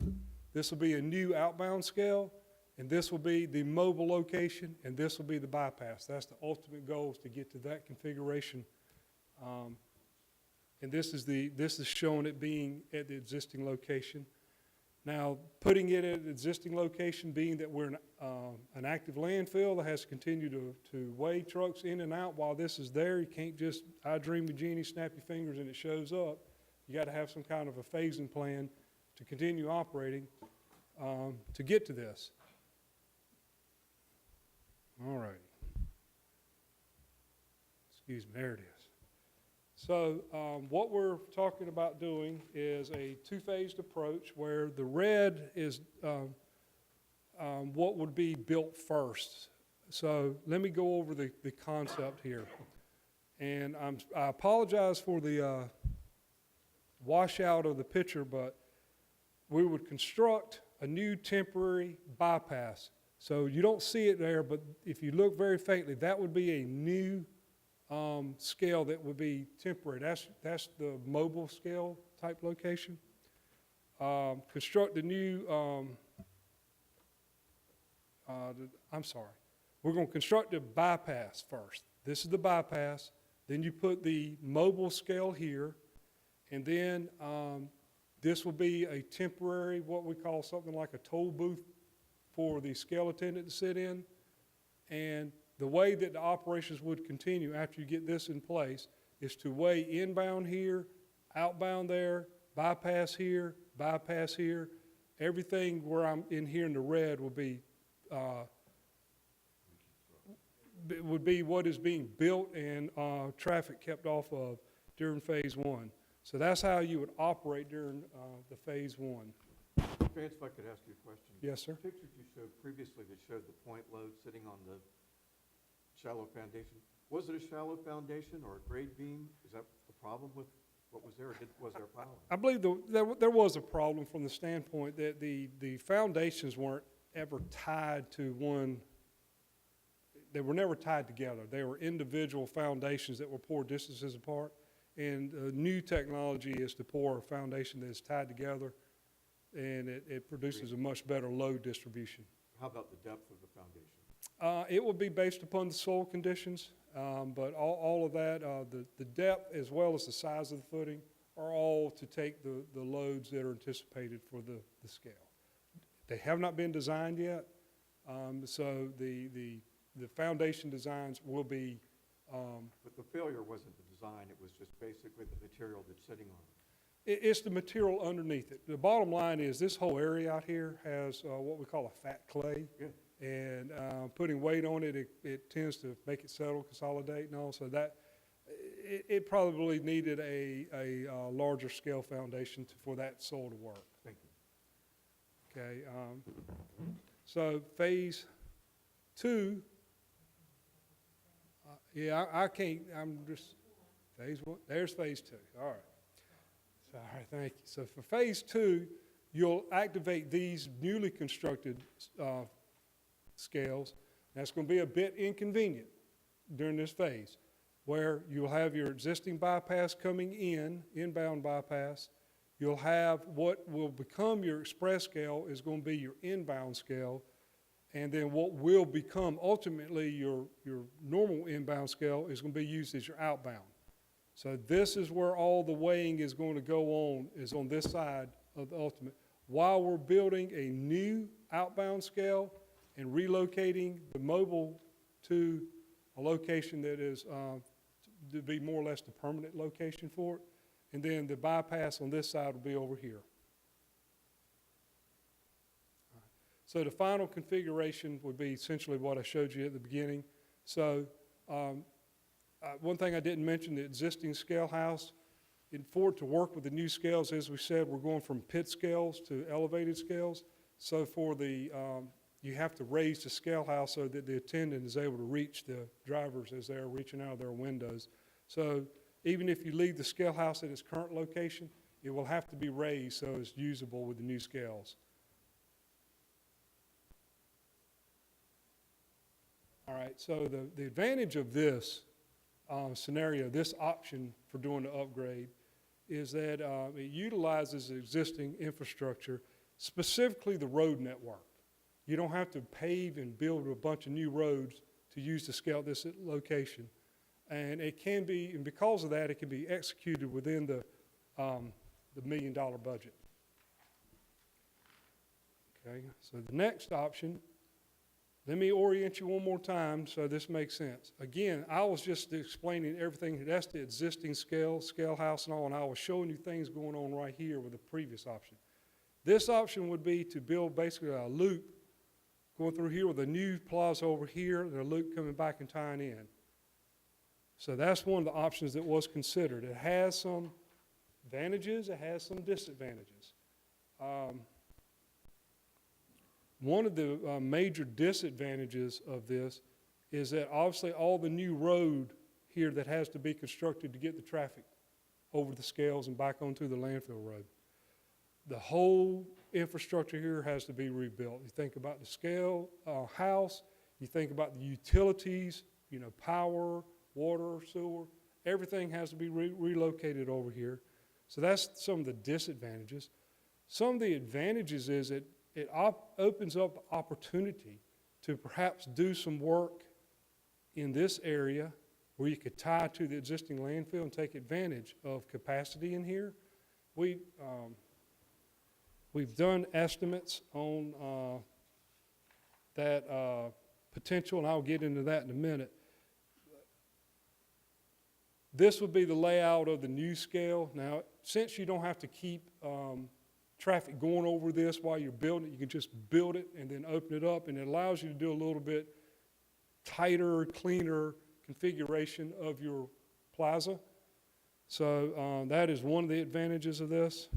This will be a new outbound scale, and this will be the mobile location, and this will be the bypass. That's the ultimate goal, is to get to that configuration. And this is showing it being at the existing location. Now, putting it at an existing location, being that we're an active landfill that has to continue to weigh trucks in and out while this is there, you can't just, I dream of Jeannie, snap your fingers and it shows up. You got to have some kind of a phasing plan to continue operating to get to this. All right. Excuse me, there it is. So what we're talking about doing is a two-phased approach where the red is what would be built first. So let me go over the concept here. And I apologize for the washout of the picture, but we would construct a new temporary bypass. So you don't see it there, but if you look very faintly, that would be a new scale that would be temporary. That's the mobile scale type location. Construct the new, we're going to construct the bypass first. This is the bypass. Then you put the mobile scale here, and then this will be a temporary, what we call something like a toll booth for the scale attendant to sit in. And the way that the operations would continue after you get this in place is to weigh inbound here, outbound there, bypass here, everything where I'm in here in the red would be what is being built and traffic kept off of during phase one. So that's how you would operate during the phase one. Vance, if I could ask you a question. Yes, sir. The pictures you showed previously that showed the point load sitting on the shallow foundation, was it a shallow foundation or a grade beam? Is that the problem with what was there, or was there a problem? I believe there was a problem from the standpoint that the foundations weren't ever tied to one. They were never tied together. They were individual foundations that were poured distances apart. And new technology is to pour a foundation that is tied together, and it produces a much better load distribution. How about the depth of the foundation? It will be based upon the soil conditions, but all of that, the depth as well as the size of the footing are all to take the loads that are anticipated for the scale. They have not been designed yet, so the foundation designs will be. But the failure wasn't the design, it was just basically the material that's sitting on it. It's the material underneath it. The bottom line is this whole area out here has what we call a fat clay. Yeah. And putting weight on it, it tends to make it settle, consolidate and all. So that it probably needed a larger scale foundation for that soil to work. Thank you. Okay. So phase two. Yeah, I can't, I'm just, phase one, there's phase two, all right. So, all right, thank you. So for phase two, you'll activate these newly constructed scales. That's going to be a bit inconvenient during this phase, where you'll have your existing bypass coming in, inbound bypass. You'll have what will become your express scale is going to be your inbound scale. And then what will become ultimately your normal inbound scale is going to be used as your outbound. So this is where all the weighing is going to go on, is on this side of the ultimate. While we're building a new outbound scale and relocating the mobile to a location that is to be more or less the permanent location for it. And then the bypass on this side will be over here. So the final configuration would be essentially what I showed you at the beginning. So one thing I didn't mention, the existing scale house, for it to work with the new scales, as we said, we're going from pit scales to elevated scales. So for the, you have to raise the scale house so that the attendant is able to reach the drivers as they're reaching out of their windows. So even if you leave the scale house at its current location, it will have to be raised so it's usable with the new scales. All right, so the advantage of this scenario, this option for doing the upgrade, is that it utilizes existing infrastructure, specifically the road network. You don't have to pave and build a bunch of new roads to use to scale this location. And it can be, and because of that, it can be executed within the $1 million budget. Okay, so the next option, let me orient you one more time so this makes sense. Again, I was just explaining everything. That's the existing scale house and all, and I was showing you things going on right here with the previous option. This option would be to build basically a loop going through here with a new plaza over here and a loop coming back and tying in. So that's one of the options that was considered. It has some advantages, it has some disadvantages. One of the major disadvantages of this is that obviously all the new road here that has to be constructed to get the traffic over the scales and back onto the landfill road. The whole infrastructure here has to be rebuilt. You think about the scale house, you think about the utilities, you know, power, water, sewer, everything has to be relocated over here. So that's some of the disadvantages. Some of the advantages is it opens up opportunity to perhaps do some work in this area where you could tie to the existing landfill and take advantage of capacity in here. We've done estimates on that potential, and I'll get into that in a minute. This would be the layout of the new scale. Now, since you don't have to keep traffic going over this while you're building it, you can just build it and then open it up, and it allows you to do a little bit tighter, cleaner configuration of your plaza. So that is one of the advantages of this.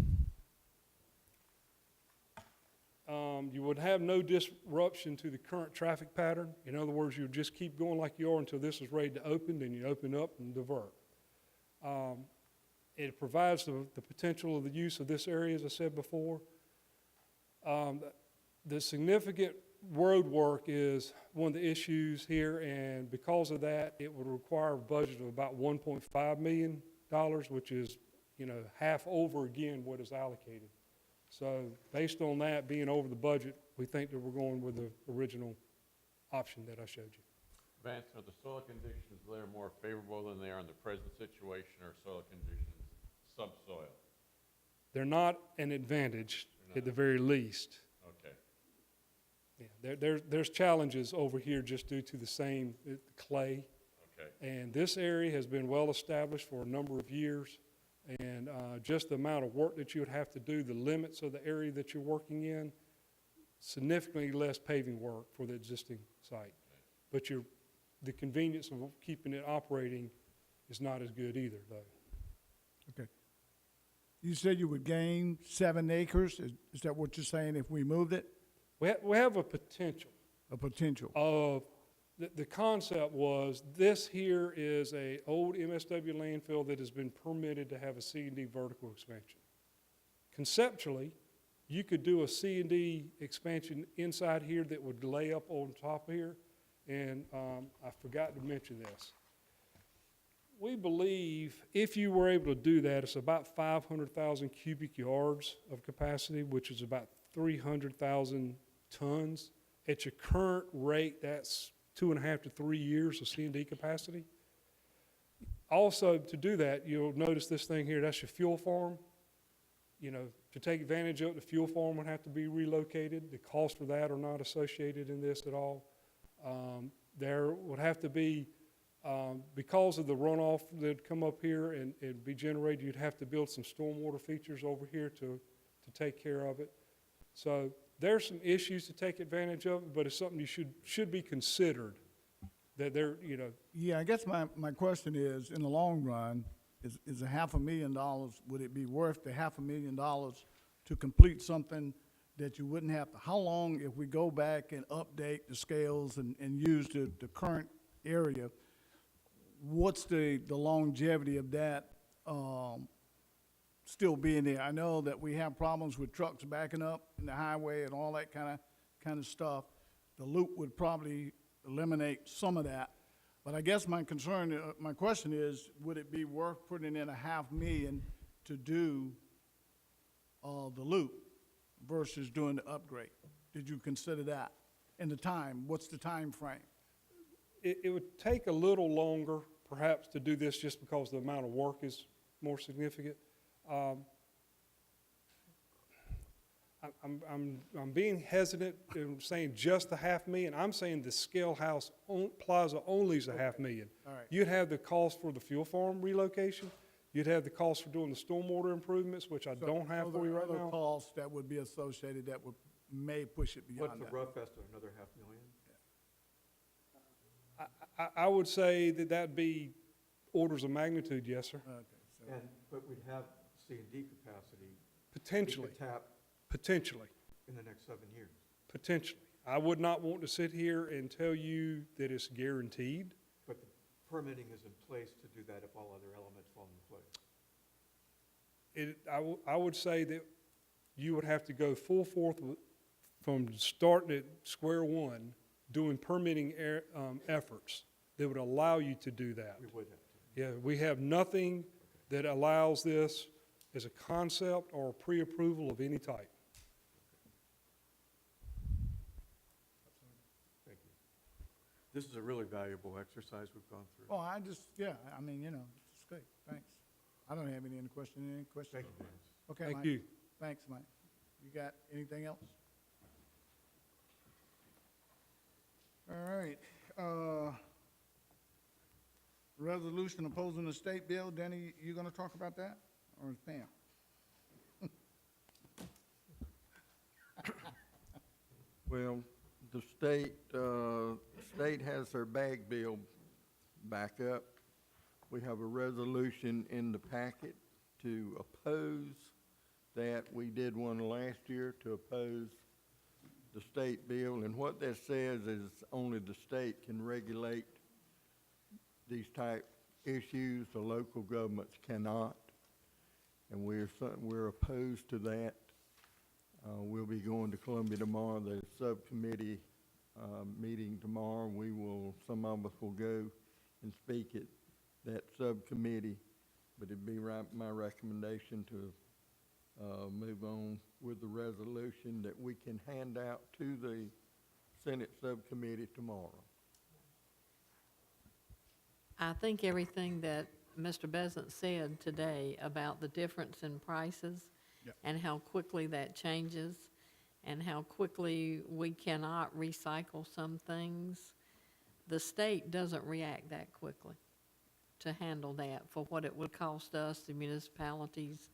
You would have no disruption to the current traffic pattern. In other words, you would just keep going like you are until this is ready to open, then you open up and divert. It provides the potential of the use of this area, as I said before. The significant road work is one of the issues here, and because of that, it would require a budget of about $1.5 million, which is, you know, half over again what is allocated. So based on that being over the budget, we think that we're going with the original option that I showed you. Vance, are the soil conditions there more favorable than they are in the present situation, or soil conditions subsoil? They're not an advantage at the very least. Okay. Yeah, there's challenges over here just due to the same clay. Okay. And this area has been well established for a number of years. And just the amount of work that you would have to do, the limits of the area that you're working in, significantly less paving work for the existing site. But the convenience of keeping it operating is not as good either, though. Okay. You said you would gain 7 acres. Is that what you're saying if we moved it? We have a potential. A potential. Of the concept was this here is a old MSW landfill that has been permitted to have a C&D vertical expansion. Conceptually, you could do a C&D expansion inside here that would lay up on top of here, and I forgot to mention this. We believe if you were able to do that, it's about 500,000 cubic yards of capacity, which is about 300,000 tons. At your current rate, that's 2.5 to 3 years of C&D capacity. Also, to do that, you'll notice this thing here, that's your fuel farm. You know, to take advantage of it, the fuel farm would have to be relocated. The costs for that are not associated in this at all. There would have to be, because of the runoff that come up here and be generated, you'd have to build some stormwater features over here to take care of it. So there's some issues to take advantage of, but it's something you should be considered. That they're, you know. Yeah, I guess my question is, in the long run, is $500,000, would it be worth the $500,000 to complete something that you wouldn't have to? How long, if we go back and update the scales and use the current area, what's the longevity of that still being there? I know that we have problems with trucks backing up in the highway and all that kind of stuff. The loop would probably eliminate some of that. But I guess my question is, would it be worth putting in $500,000 to do the loop versus doing the upgrade? Did you consider that? And the time, what's the time frame? It would take a little longer, perhaps, to do this just because the amount of work is more significant. I'm being hesitant in saying just the $500,000. I'm saying the scale house plaza only is $500,000. All right. You'd have the cost for the fuel farm relocation. You'd have the cost for doing the stormwater improvements, which I don't have for you right Other now. costs that would be associated that may push it beyond What's that. the rough estimate, another $500,000? I would say that'd be orders of magnitude, yes, sir. Okay, so But we'd have C&D capacity. Potentially, We could tap potentially. in the next 7 years. Potentially. I would not want to sit here and tell you that it's guaranteed. But the permitting is in place to do that if all other elements fall into place. I would say that you would have to go full forth from starting at square one, doing permitting efforts that would allow you to do that. We would have to. Yeah, we have nothing that allows this as a concept or pre-approval of any type. Thank you. This is a really valuable exercise we've gone through. Oh, I just, yeah, I mean, you know, it's great, thanks. I don't have any questions, Thank you, Dennis. Okay, Thank Mike. you. Thanks, Mike. You got anything else? All right, resolution opposing the state bill. Danny, you gonna talk about that, or is Pam? Well, the state has their bag bill back up. We have a resolution in the packet to oppose that. We did one last year to oppose the state bill, and what that says is only the state can regulate these type issues, the local governments cannot, and we're opposed to that. We'll be going to Columbia tomorrow, the subcommittee meeting tomorrow. Some of us will go and speak at that subcommittee, but it'd be my recommendation to move on with the resolution that we can hand out to the Senate subcommittee tomorrow. I think everything that Mr. Besant said today about the difference in prices Yep. and how quickly that changes and how quickly we cannot recycle some things, the state doesn't react that quickly to handle that for what it would cost us, the municipalities,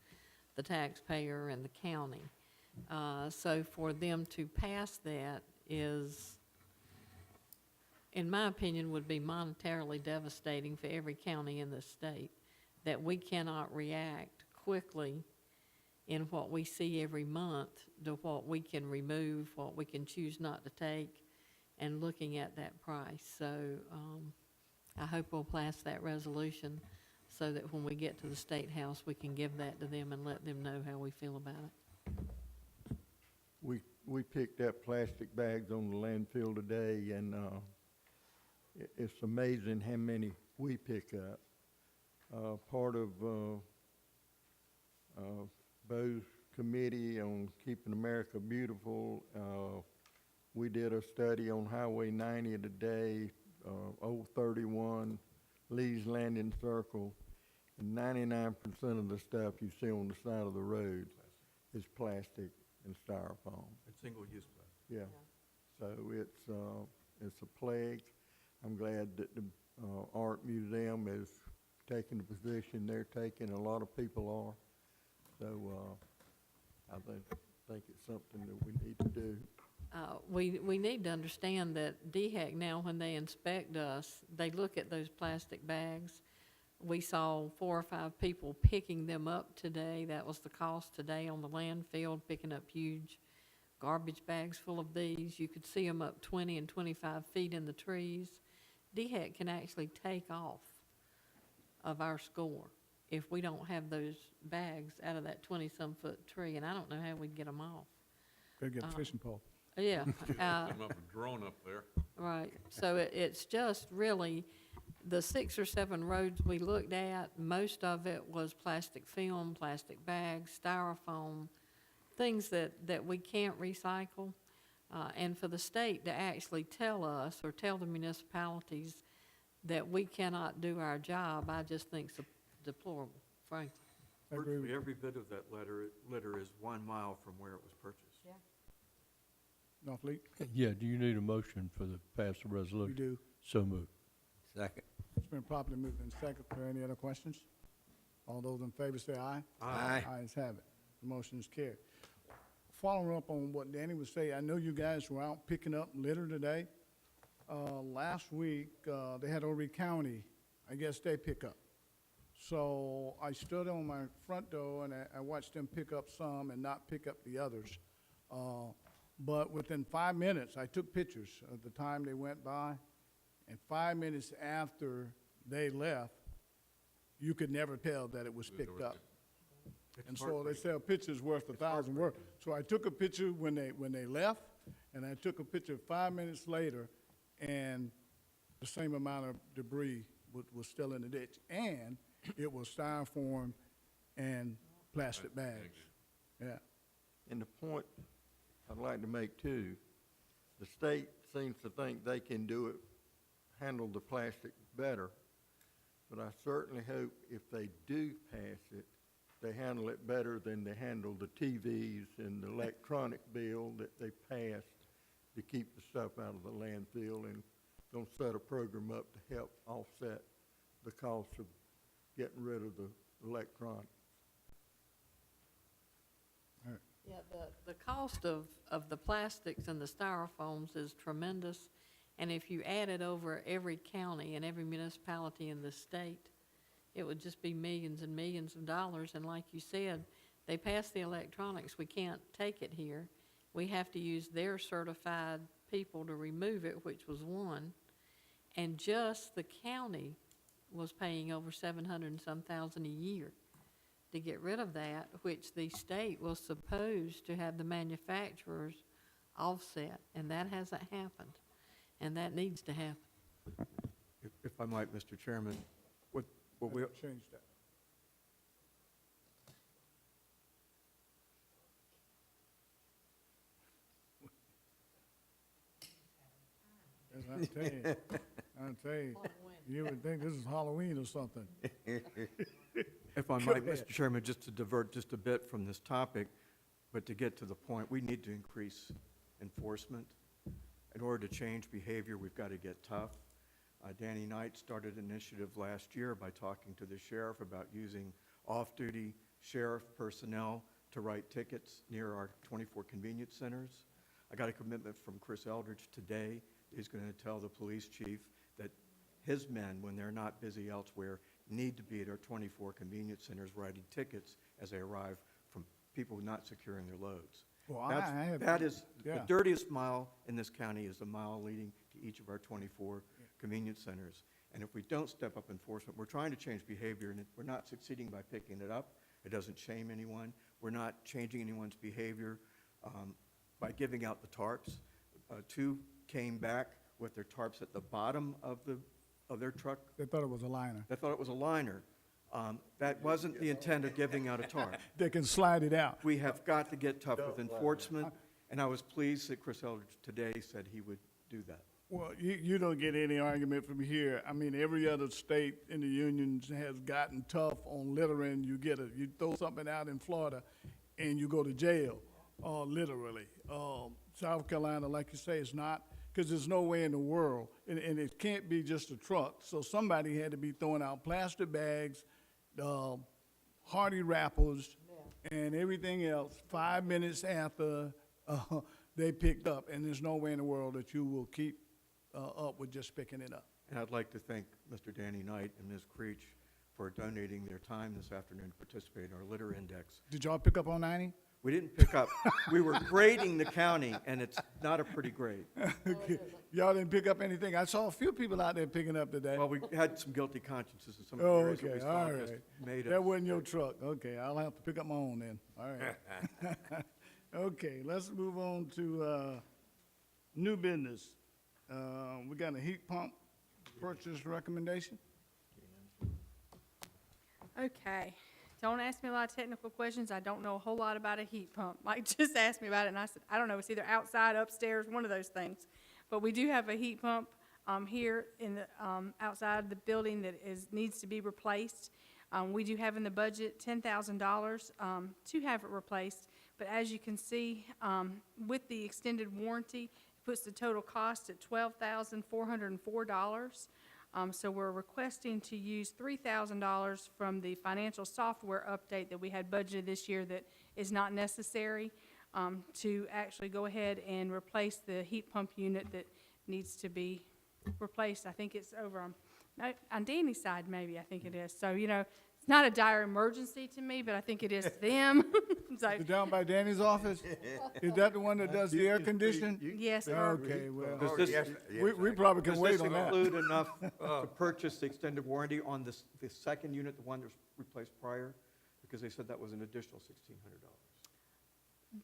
the taxpayer, and the county. So for them to pass that is, in my opinion, would be monetarily devastating for every county in the state, that we cannot react quickly in what we see every month to what we can remove, what we can choose not to take, and looking at that price. So I hope we'll pass that resolution so that when we get to the State House, we can give that to them and let them know how we feel about it. We picked up plastic bags on the landfill today, and it's amazing how many we pick up. Part of Bo's committee on Keeping America Beautiful, we did a study on Highway 90 today, Old 31, Lee's Landing Circle, and 99% of the stuff you see on the side of the road is plastic and styrofoam. It's single-use plastic. Yeah. So it's a plague. I'm glad that the art museum is taking the position they're taking. A lot of people are. So I think it's something that we need to do. We need to understand that DHEC now, when they inspect us, they look at those plastic bags. We saw 4 or 5 people picking them up today. That was the cost today on the landfill, picking up huge garbage bags full of these. You could see them up 20 and 25 feet in the trees. DHEC can actually take off of our score if we don't have those bags out of that 20-some foot tree, and I don't know how we'd get them off. Gotta get a fishing pole. Yeah. Come up with a drone up there. Right, so it's just really, the 6 or 7 roads we looked at, most of it was plastic film, plastic bags, styrofoam, things that we can't recycle. And for the state to actually tell us, or tell the municipalities that we cannot do our job, I just think is deplorable, frankly. I agree with Virtually every bit of that litter is 1 mile from where it was purchased. North Lee? Yeah, do you need a motion for the pass the We resolution? do. So moved. Second. It's been properly moved in second. Are there any other questions? All those in favor say aye. Aye. Ayes have it. The motion is carried. Following up on what Danny was saying, I know you guys were out picking up litter today. Last week, they had Horry County, I guess they pick up. So I stood on my front door and I watched them pick up some and not pick up the others. But within 5 minutes, I took pictures of the time they went by, and 5 minutes after they left, you could never tell that it was picked up. And so they say a picture's worth 1,000 words. So I took a picture when they left, and I took a picture 5 minutes later, and the same amount of debris was still in the ditch. And it was styrofoam and plastic bags. Yeah. And the point I'd like to make too, the state seems to think they can do it, handle the plastic better. But I certainly hope if they do pass it, they handle it better than they handle the TVs and the electronic bill that they passed to keep the stuff out of the landfill, and don't set a program up to help offset the cost of getting rid of the electronics. Yeah, the cost of the plastics and the styrofoams is tremendous, and if you add it over every county and every municipality in the state, it would just be millions and millions of dollars, and like you said, they pass the electronics, we can't take it here. We have to use their certified people to remove it, which was one, and just the county was paying over 700 and some thousand a year to get rid of that, which the state was supposed to have the manufacturers offset, and that hasn't happened, and that needs to happen. If I might, Mr. Chairman, what we, Change that. Yes, I'll tell you, you would think this is Halloween or something. if I might, Mr. Chairman, just to divert just a bit from this topic, but to get to the point, we need to increase enforcement. In order to change behavior, we've got to get tough. Danny Knight started an initiative last year by talking to the sheriff about using off-duty sheriff personnel to write tickets near our 24 convenience centers. I got a commitment from Chris Eldridge today. He's going to tell the police chief that his men, when they're not busy elsewhere, need to be at our 24 convenience centers writing tickets as they arrive from people not securing their loads. Well, That is, the yeah. dirtiest mile in this county is the mile leading to each of our 24 convenience centers. And if we don't step up enforcement, we're trying to change behavior, and we're not succeeding by picking it up. It doesn't shame anyone. We're not changing anyone's behavior by giving out the tarps. Two came back with their tarps at the bottom of their truck. They thought it was a liner. They thought it was a liner. That wasn't the intent of giving out a tarp. They can slide it out. We have got to get tough with enforcement, and I was pleased that Chris Eldridge today said he would do that. Well, you don't get any argument from here. I mean, every other state in the union has gotten tough on littering. You throw something out in Florida, and you go to jail, literally. South Carolina, like you say, is not, because there's no way in the world, and it can't be just a truck. So somebody had to be throwing out plastic bags, Hardy wrappers, and everything else 5 minutes after they picked up, and there's no way in the world that you will keep up with just picking it up. And I'd like to thank Mr. Danny Knight and Ms. Creech for donating their time this afternoon to participate in our litter index. Did y'all pick up on 90? We didn't pick up. We were grading the county, and it's not a pretty grade. Y'all didn't pick up anything? I saw a few people out there picking up today. Well, we had some guilty consciences in some of the Oh, areas that we okay, all saw just right. made That us. wasn't your truck. Okay, I'll have to pick up my own then. All right. Okay, let's move on to new business. We got a heat pump purchase recommendation. Okay. Don't ask me a lot of technical questions. I don't know a whole lot about a heat pump. Mike just asked me about it, and I said, I don't know. It's either outside, upstairs, one of those things. But we do have a heat pump here in the outside the building that needs to be replaced. We do have in the budget $10,000 to have it replaced. But as you can see, with the extended warranty, it puts the total cost at $12,404. So we're requesting to use $3,000 from the financial software update that we had budgeted this year that is not necessary, to actually go ahead and replace the heat pump unit that needs to be replaced. I think it's over on Danny's side, maybe, I think it is. So, It's not a dire emergency to me, but I think it is to them. So, Is it down by Danny's office? Is that the one that does the air conditioning? yes, sir. Okay, well, Does this, we probably can does wait this on that. include enough to purchase the extended warranty on the second unit, the one that was replaced prior? Because they said that was an additional $1,600.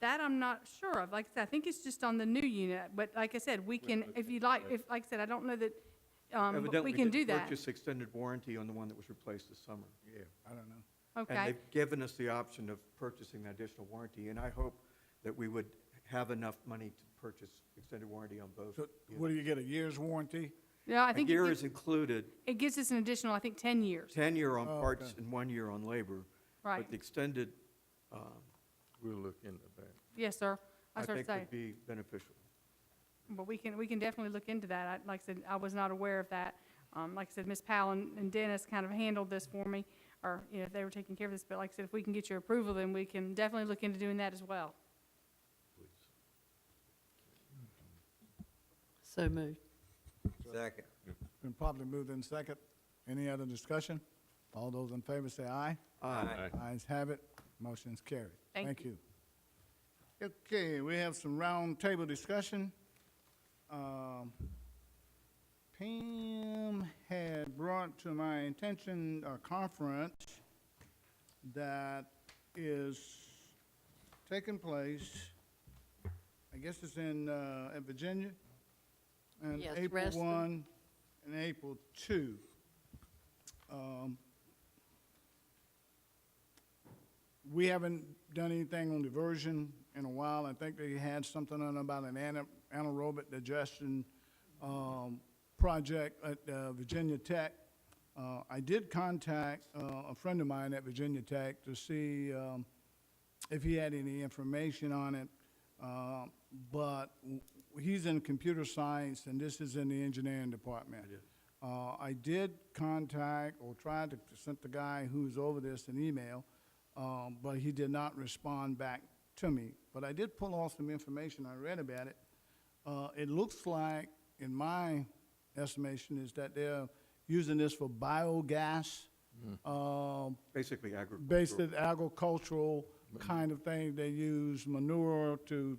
That I'm not sure of. Like I said, I think it's just on the new unit, but like I said, we can, if you like, like I said, I don't know that, but Evidently we can do didn't that. purchase extended warranty on the one that was replaced this summer. Yeah, I don't know. And Okay, they've given us the option of purchasing the additional warranty, and I hope that we would have enough money to purchase extended warranty on both. So what do you get, a year's warranty? yeah, I A think year is included, it gives us an additional, I think, 10 years. 10-year on Oh, parts okay. and 1 year on labor. Right. But the extended, We'll look into that. Yes, sir. I That's what I think say. would be beneficial. But we can definitely look into that. Like I said, I was not aware of that. Like I said, Ms. Powell and Dennis kind of handled this for me, or, you know, they were taking care of this. But like I said, if we can get your approval, then we can definitely look into doing that as well. So moved. Second. Been properly moved in second. Any other discussion? All those in favor say aye. Aye. Ayes have it. Motion's carried. Thank you. Okay, we have some round table discussion. Pam had brought to my attention a conference that is taking place, I guess it's in, at Virginia, and Yes, April Reston. 1 and April 2. We haven't done anything on diversion in a while. I think they had something on about an anaerobic digestion project at Virginia Tech. I did contact a friend of mine at Virginia Tech to see if he had any information on it, but he's in computer science, and this is in the engineering department. I did contact or tried to send the guy who's over this an email, but he did not respond back to me. But I did pull off some information. I read about it. It looks like, in my estimation, is that they're using this for biogas, Basically agricultural. based at agricultural kind of thing. They use manure to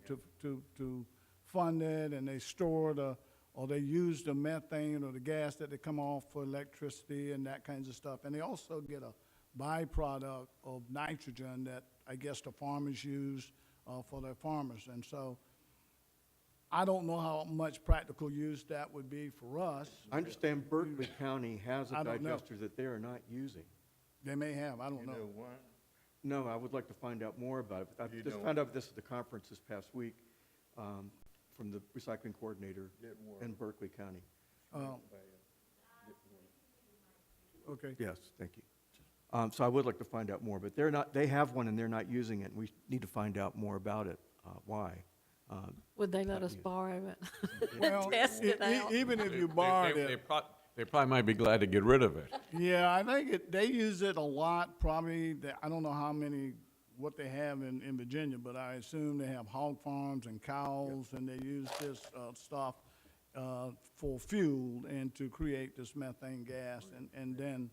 fund it, and they store or they use the methane or the gas that they come off for electricity and that kinds of stuff. And they also get a byproduct of nitrogen that I guess the farmers use for their farmers. And so I don't know how much practical use that would be for us. I understand Berkeley County has a I don't know. digester that they are not using. They may have, I don't know. what? No, I would like to find out more about it. I You just don't- found out this at the conference this past week from the recycling coordinator in Berkeley County. Okay. Yes, thank you. So I would like to find out more, but they have one and they're not using it, and we need to find out more about it, why. Would they let Not us used. borrow it? Well, Test it out. even if you They- borrowed they it, they probably might be glad to get rid of it. yeah, I think they use it a lot, probably. I don't know how many, what they have in Virginia, but I assume they have hog farms and cows, and they use this stuff for fuel and to create this methane gas, and then,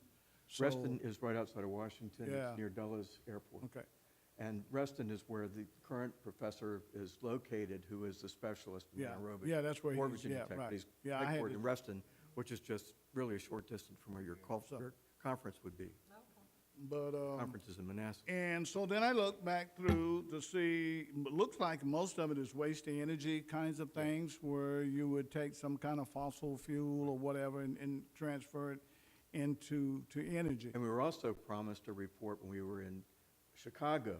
so. Reston is right outside of Washington. Yeah. It's near Dulles Airport. Okay, And Reston is where the current professor is located, who is the specialist in yeah, anaerobic. yeah, that's where for he's, Virginia yeah, Tech. right. He's Yeah, I had headquartered to- in Reston, which is just really a short distance from where your So- conference would be. But, Conference is in Manassas. and so then I looked back through to see, it looks like most of it is waste to energy kinds of things, where you would take some kind of fossil fuel or whatever and transfer it into energy. And we were also promised a report when we were in Chicago.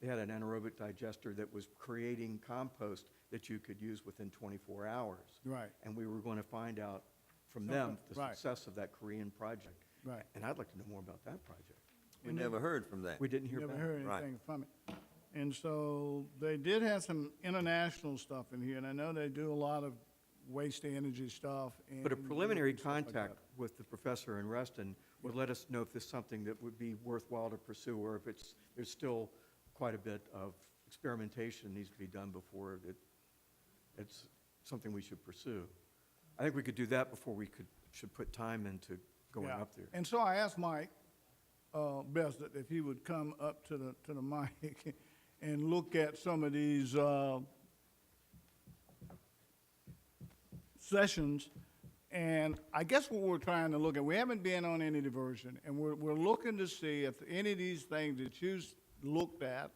They had an anaerobic digester that was creating compost that you could use within 24 hours. Right, And we were going to find out from them the Right. success of that Korean project. right. And I'd like to know more about that project. We never heard from that. We didn't hear Never back. heard Right. anything from it. And so they did have some international stuff in here, and I know they do a lot of waste to energy stuff. But a and preliminary stuff like contact that. with the professor in Reston would let us know if this is something that would be worthwhile to pursue, or if there's still quite a bit of experimentation needs to be done before it's something we should pursue. I think we could do that before we should put time into going Yeah. up there. And so I asked Mike, best that if he would come up to the mic and look at some of these, sessions. And I guess what we're trying to look at, we haven't been on any diversion, and we're looking to see if any of these things that you looked at,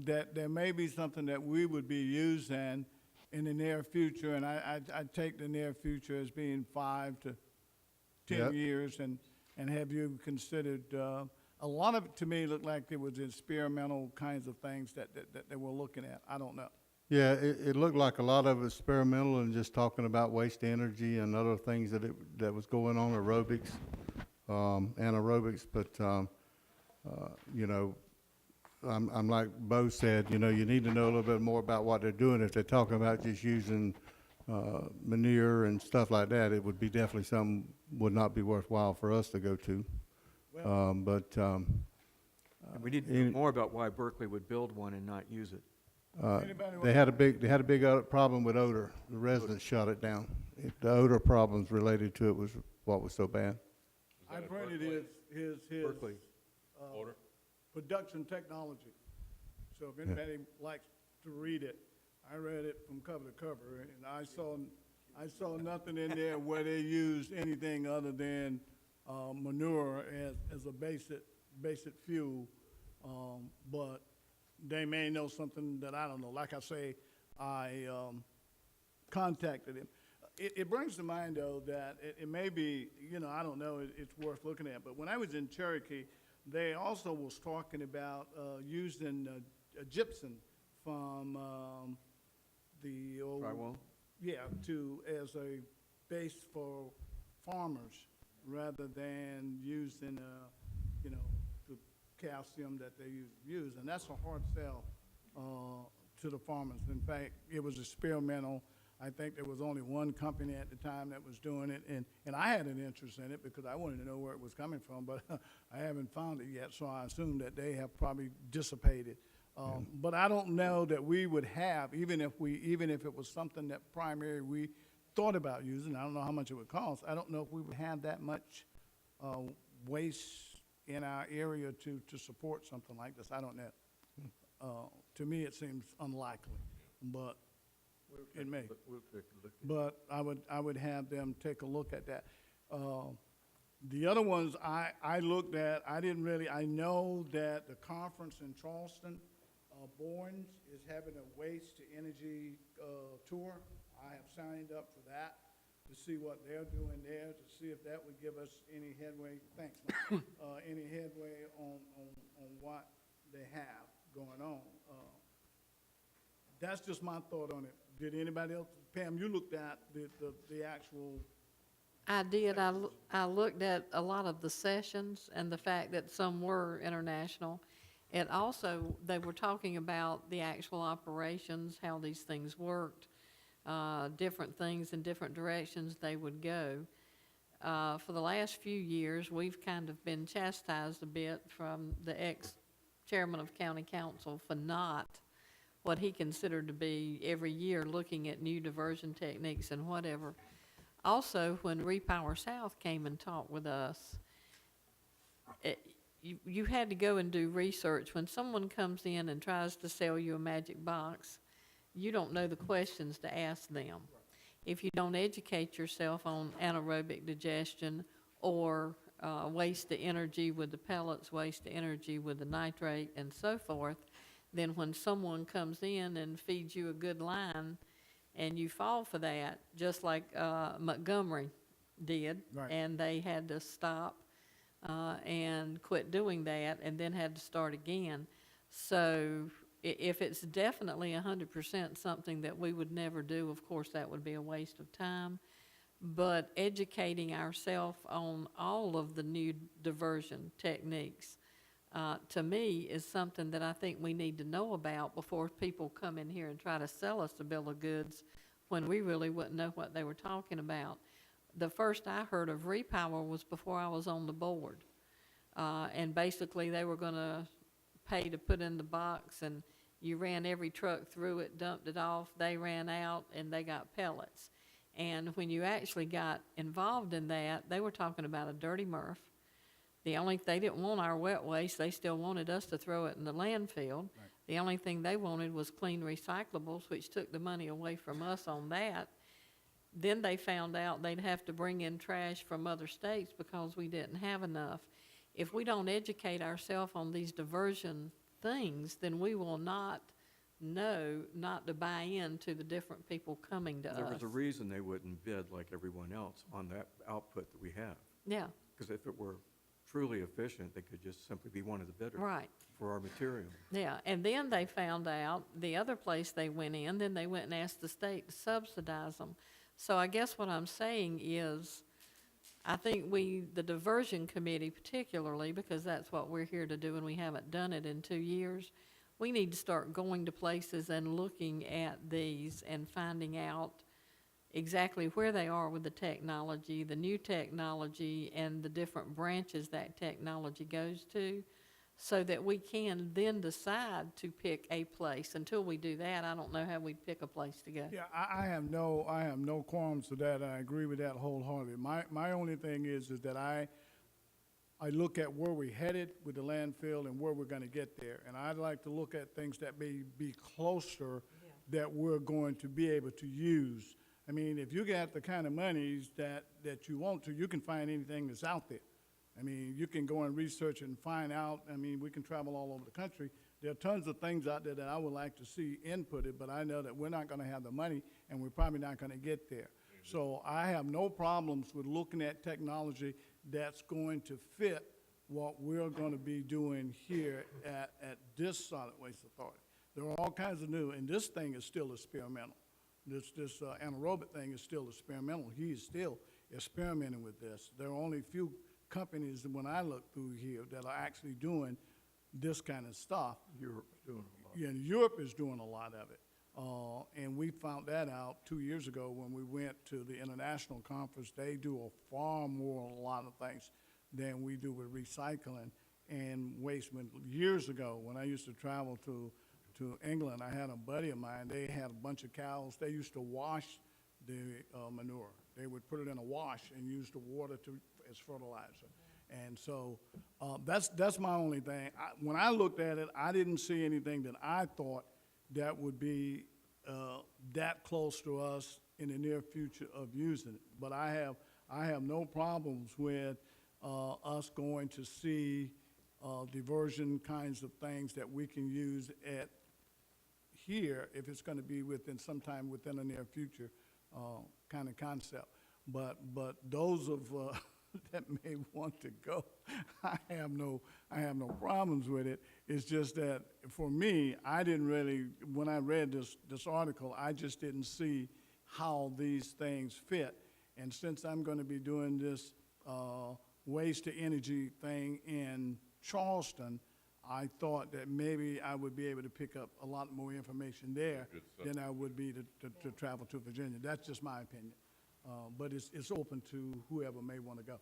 that there may be something that we would be using in the near future, and I take the near future as being 5 to 10 Yep. years, and have you considered, a lot of it to me looked like it was experimental kinds of things that they were looking at. I don't know. Yeah, it looked like a lot of experimental and just talking about waste energy and other things that was going on, aerobics, anaerobics, but, you know, I'm like Bo said, you know, you need to know a little bit more about what they're doing. If they're talking about just using, manure and stuff like that, it would be definitely something would not be worthwhile for us to go to. We need to know more about why Berkeley would build one and not use it. They had a big problem with odor. The residents shut it down. The odor problems related to it was what was so bad. I printed his Berkeley. Order? production technology. So if anybody likes to read it, I read it from cover to cover, and I saw nothing in there where they used anything other than manure as a basic fuel. But they may know something that I don't know. Like I say, I contacted him. It brings to mind, though, that it may be, you know, I don't know, it's worth looking at. But when I was in Cherokee, they also was talking about using gypsum from the old... Drywall? Yeah, as a base for farmers, rather than using, you know, the calcium that they use. And that's a hard sell to the farmers. In fact, it was experimental. I think there was only one company at the time that was doing it, and I had an interest in it because I wanted to know where it was coming from, but I haven't found it yet, so I assume that they have probably dissipated. But I don't know that we would have, even if it was something that primarily we thought about using, I don't know how much it would cost, I don't know if we would have that much waste in our area to support something like this. I don't know. To me, it seems unlikely, but it may. We'll take a look. But I would have them take a look at that. The other ones I looked at, I know that the conference in Charleston, Bournes is having a waste to energy tour. I have signed up for that to see what they're doing there, to see if that would give us any headway, thanks, Mike, any headway on what they have going on. That's just my thought on it. Did anybody else? Pam, you looked at the actual... I did. I looked at a lot of the sessions and the fact that some were international. It also, they were talking about the actual operations, how these things worked, different things in different directions they would go. For the last few years, we've kind of been chastised a bit from the ex-chairman of county council for not what he considered to be every year looking at new diversion techniques and whatever. Also, when Repower South came and talked with us, you had to go and do research. When someone comes in and tries to sell you a magic box, you don't know the questions to ask them. If you don't educate yourself on anaerobic digestion or waste to energy with the pellets, waste to energy with the nitrate, and so forth, then when someone comes in and feeds you a good line and you fall for that, just like Montgomery did, Right. and they had to stop and quit doing that and then had to start again. So if it's definitely 100% something that we would never do, of course, that would be a waste of time. But educating ourselves on all of the new diversion techniques, to me, is something that I think we need to know about before people come in here and try to sell us a bill of goods when we really wouldn't know what they were talking about. The first I heard of Repower was before I was on the board. And basically, they were going to pay to put in the box, and you ran every truck through it, dumped it off, they ran out, and they got pellets. And when you actually got involved in that, they were talking about a dirty MRF. They didn't want our wet waste, they still wanted us to throw it in the landfill. The only thing they wanted was clean recyclables, which took the money away from us on that. Then they found out they'd have to bring in trash from other states because we didn't have enough. If we don't educate ourselves on these diversion things, then we will not know not to buy into the different people coming to us. There was a reason they wouldn't bid like everyone else on that output that we have. Yeah, Because if it were truly efficient, they could just simply be one of the bidders. right. For our material. Yeah, and then they found out, the other place they went in, then they went and asked the state to subsidize them. So I guess what I'm saying is, I think the diversion committee particularly, because that's what we're here to do and we haven't done it in 2 years, we need to start going to places and looking at these and finding out exactly where they are with the technology, the new technology, and the different branches that technology goes to, so that we can then decide to pick a place. Until we do that, I don't know how we'd pick a place to go. Yeah, I have no qualms with that. I agree with that wholeheartedly. My only thing is that I look at where we're headed with the landfill and where we're gonna get there. And I'd like to look at things that may be closer that we're going to be able to use. I mean, if you got the kind of monies that you want to, you can find anything that's out there. I mean, you can go and research and find out. I mean, we can travel all over the country. There are tons of things out there that I would like to see inputted, but I know that we're not gonna have the money, and we're probably not gonna get there. So I have no problems with looking at technology that's going to fit what we're gonna be doing here at this Solid Waste Authority. There are all kinds of new, and this thing is still experimental. This anaerobic thing is still experimental. He is still experimenting with this. There are only a few companies, when I look through here, that are actually doing this kind of stuff. Europe is doing a lot. Yeah, and Europe is doing a lot of it. And we found that out 2 years ago when we went to the international conference. They do a lot of things than we do with recycling and waste. Years ago, when I used to travel to England, I had a buddy of mine. They had a bunch of cows. They used to wash the manure. They would put it in a wash and use the water as fertilizer. And so that's my only thing. When I looked at it, I didn't see anything that I thought that would be that close to us in the near future of using it. But I have no problems with us going to see diversion kinds of things that we can use at here if it's going to be sometime within the near future kind of concept. But those of that may want to go, I have no problems with it. It's just that for me, I didn't really, when I read this article, I just didn't see how these things fit. And since I'm going to be doing this waste to energy thing in Charleston, I thought that maybe I would be able to pick up a lot more information there than I would be to travel to Virginia. That's just my opinion. But it's open to whoever may want to go.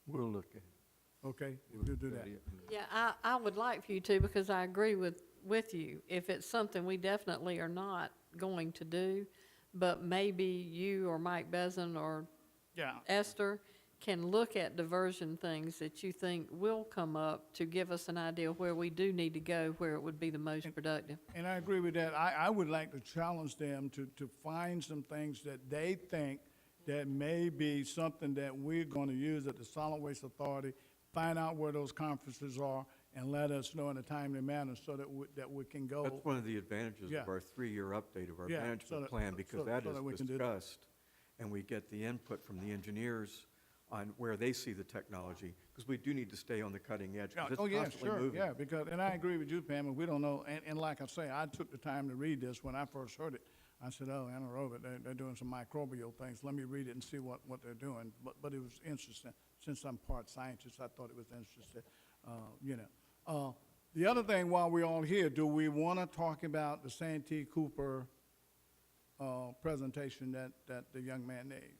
We'll look at it. Okay, we'll do that. Study it and- Yeah, I would like for you to, because I agree with you. If it's something we definitely are not going to do, but maybe you or Mike Bezin or Yeah. Esther can look at diversion things that you think will come up to give us an idea where we do need to go, where it would be the most productive. And I agree with that. I would like to challenge them to find some things that they think that may be something that we're going to use at the Solid Waste Authority, find out where those conferences are, and let us know in a timely manner so that we can go. That's one of the advantages Yeah. of our 3-year update of our Yeah, so management that- plan, so because that that we is can do that. discussed, and we get the input from the engineers on where they see the technology, because we do need to stay on the cutting edge, because Oh, it's yeah, constantly sure, moving. yeah, because, and I agree with you, Pam, and we don't know, and like I say, I took the time to read this when I first heard it. I said, oh, anaerobic, they're doing some microbial things, let me read it and see what they're doing. But it was interesting. Since I'm part scientist, I thought it was interesting, The other thing, while we're all here, do we want to talk about the Santee Cooper presentation that the young man made?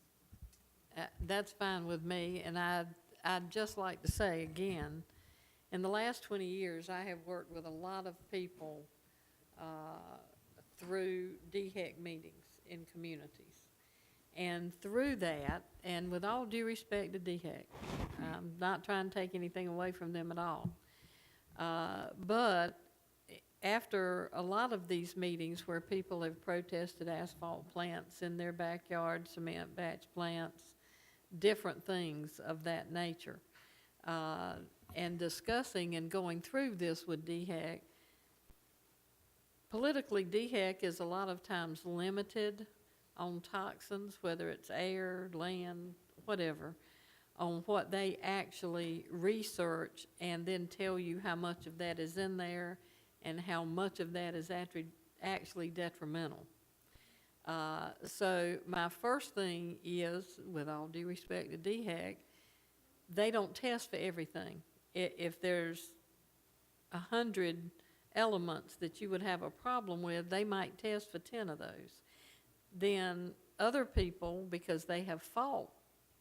That's fine with me, and I'd just like to say again, in the last 20 years, I have worked with a lot of people through DHEC meetings in communities. And through that, and with all due respect to DHEC, I'm not trying to take anything away from them at all. But after a lot of these meetings where people have protested asphalt plants in their backyard, cement batch plants, different things of that nature, and discussing and going through this with DHEC, politically, DHEC is a lot of times limited on toxins, whether it's air, land, whatever, on what they actually research and then tell you how much of that is in there and how much of that is actually detrimental. So my first thing is, with all due respect to DHEC, they don't test for everything. If there's 100 elements that you would have a problem with, they might test for 10 of those. Then other people, because they have fought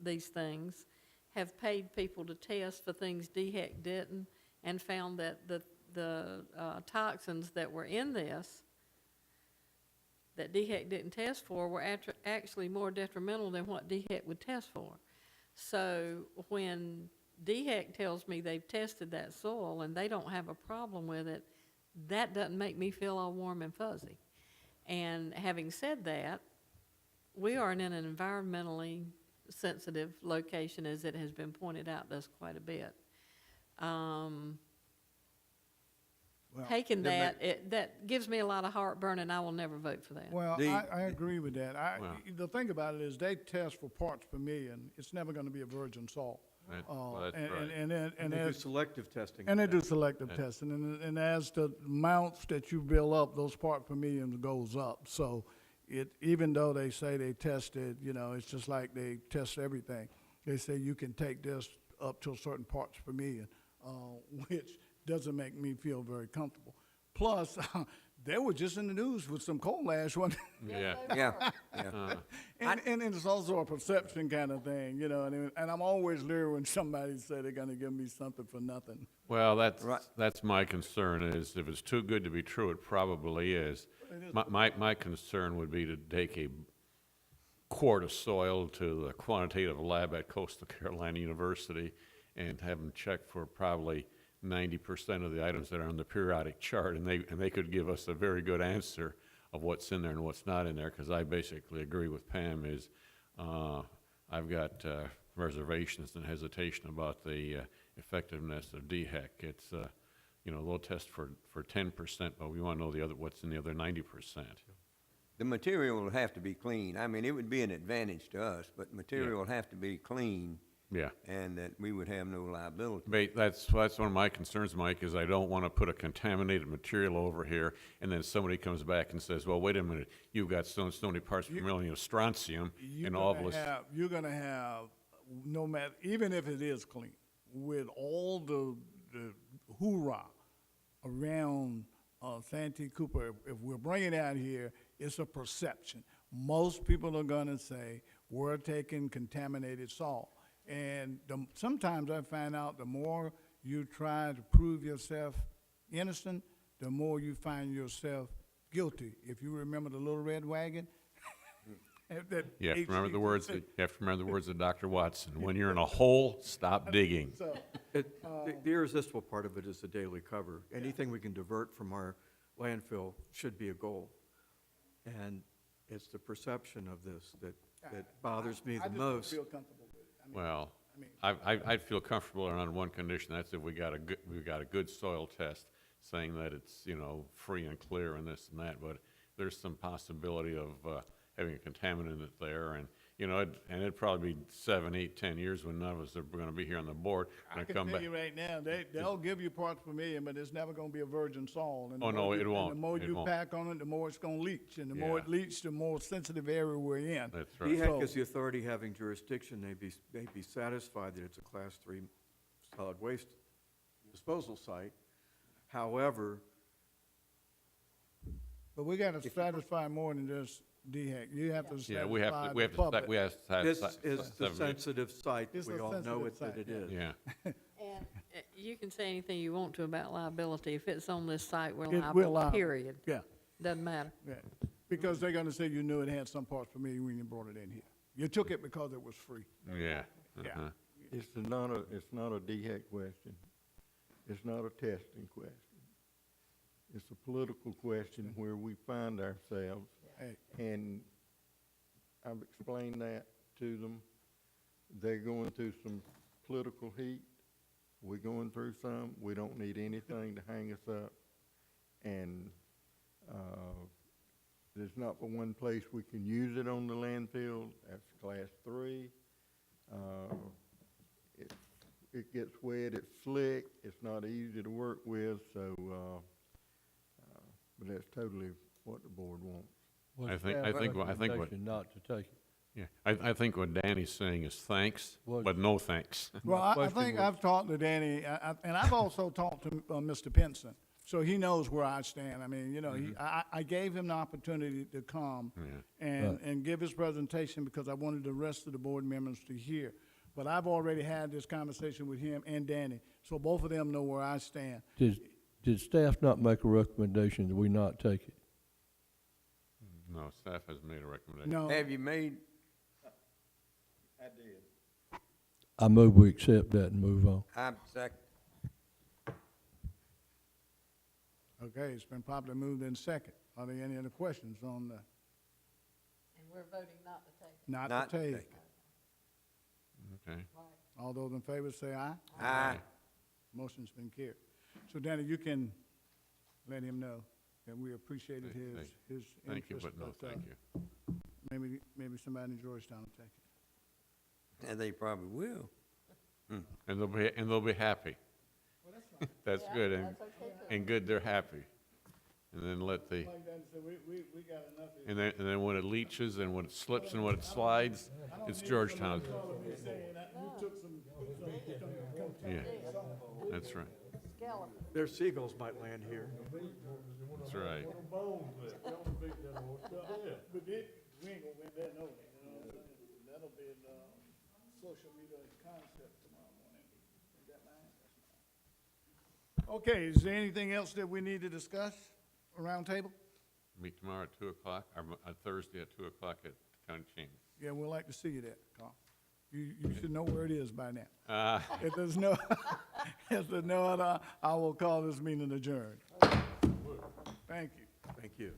these things, have paid people to test for things DHEC didn't and found that the toxins that were in this that DHEC didn't test for were actually more detrimental than what DHEC would test for. So when DHEC tells me they've tested that soil and they don't have a problem with it, that doesn't make me feel all warm and fuzzy. And having said that, we are in an environmentally sensitive location, as it has been pointed out to us quite a bit. Taking that, that gives me a lot of heartburn, and I will never vote for that. Well, The- I agree with that. Well- The thing about it is they test for parts per million. It's never gonna be a virgin salt. Well, that's And- right. And they do as, selective testing. and they do selective testing, and as the amounts that you build up, those parts per million goes up. So even though they say they tested, it's just like they test everything. They say you can take this up to a certain parts per million, which doesn't make me feel very comfortable. Plus, they were just in the news with some coal ash one. Yeah. Yeah, yeah. And it's also a perception kind of thing, and I'm always leery when somebody say they're gonna give me something for nothing. Well, Right. that's my concern, is if it's too good to be true, it probably is. My concern would be to take a quart of soil to the quantitative lab at Coastal Carolina University and have them check for probably 90% of the items that are on the periodic chart, and they could give us a very good answer of what's in there and what's not in there, because I basically agree with Pam, is I've got reservations and hesitation about the effectiveness of DHEC. It's, they'll test for 10%, but we want to know what's in the other 90%. The material will have to be clean. I mean, it would be an advantage to us, but material will have to be clean, Yeah. and that we would have no liability. But that's one of my concerns, Mike, is I don't want to put a contaminated material over here, and then somebody comes back and says, well, wait a minute, you've got so many parts per million of strontium and all this. You're gonna have, no matter, even if it is clean, with all the hoorah around Santee Cooper, if we're bringing it out here, it's a perception. Most people are gonna say, we're taking contaminated salt. And sometimes I find out the more you try to prove yourself innocent, the more you find yourself guilty. If you remember the little red wagon? You have to remember the words of Dr. Watson. When you're in a hole, stop digging. So, The irresistible part of it is the daily cover. Anything we can divert from our landfill should be a goal. And it's the perception of this that bothers me the I most. just don't feel comfortable with it. I mean, Well, I mean- I'd feel comfortable on one condition, that's if we got a good soil test saying that it's, free and clear and this and that, but there's some possibility of having a contaminant there, and, it'd probably be 7, 8, 10 years when none of us are gonna be here on the board. I Gonna can come tell back. you right now, they'll give you parts per million, but it's never gonna be a virgin salt. And the Oh, no, more it you- won't. And the more It you won't. pack on it, the more it's gonna leach, and the more it Yeah. leaches, the more sensitive area we're in. That's right. DHEC is the authority having jurisdiction. They'd be satisfied that it's a Class 3 solid waste disposal site. However, But we gotta satisfy more than just DHEC. You have to Yeah, we have satisfy to, the public. this is the sensitive site. It's We a all know sensitive that it site, yeah. is. Yeah. And you can say anything you want to about liability. If it's on this site, we're We're liable, liable. period. Yeah, Doesn't matter. yeah. Because they're gonna say you knew it had some parts per million when you brought it in here. You took it because it was free. Yeah. Yeah. uh-huh. It's not a DHEC question. It's not a testing question. It's a political question where we find ourselves. Hey. And I've explained that to them. They're going through some political heat. We're going through some. We don't need anything to hang us up. And, there's not but one place we can use it on the landfill. That's class 3. It gets wet, it's slick, it's not easy to work with, so, but that's totally what the board wants. I think what, Recommendation not to take it. yeah, I think what Danny's saying is thanks, Was- but no thanks. Well, I question think was- I've talked to Danny, and I've also talked to Mr. Pinson, so he knows where I stand. I mean, you know, I gave him the opportunity to come Yeah. and give his presentation because I wanted the rest of the board members to hear. But I've already had this conversation with him and Danny, so both of them know where I stand. Did staff not make a recommendation that we not take it? No, staff has made a recommendation. No, Have you made, I did. I move we accept that and move on. I'm second. okay, it's been properly moved in second. Are there any other questions on the, And we're voting not to take it. not Not to to table? take it. Okay. All those in favor say aye. Aye. Motion's been carried. So Danny, you can let him know that we appreciated his Thank you, interest. but no thank you. Maybe somebody in Georgetown will take it. And they probably will. And they'll be happy. That's good, and good they're happy. And then let the, Like Danny said, we got enough. and then when it leaches and when it slips and when it slides, it's Georgetown. Yeah, that's right, Their seagulls might land here. that's right. But we ain't gonna win that, no, you know, that'll be the social media concept tomorrow morning. Is that mine? Okay, is there anything else that we need to discuss around table? Meet tomorrow at 2 o'clock, or Thursday at 2 o'clock at County Chamber. Yeah, we'd like to see you there, Carl. You should know where it is by now. If there's no, if there's no other, I will call this meeting adjourned. Thank you. Thank you.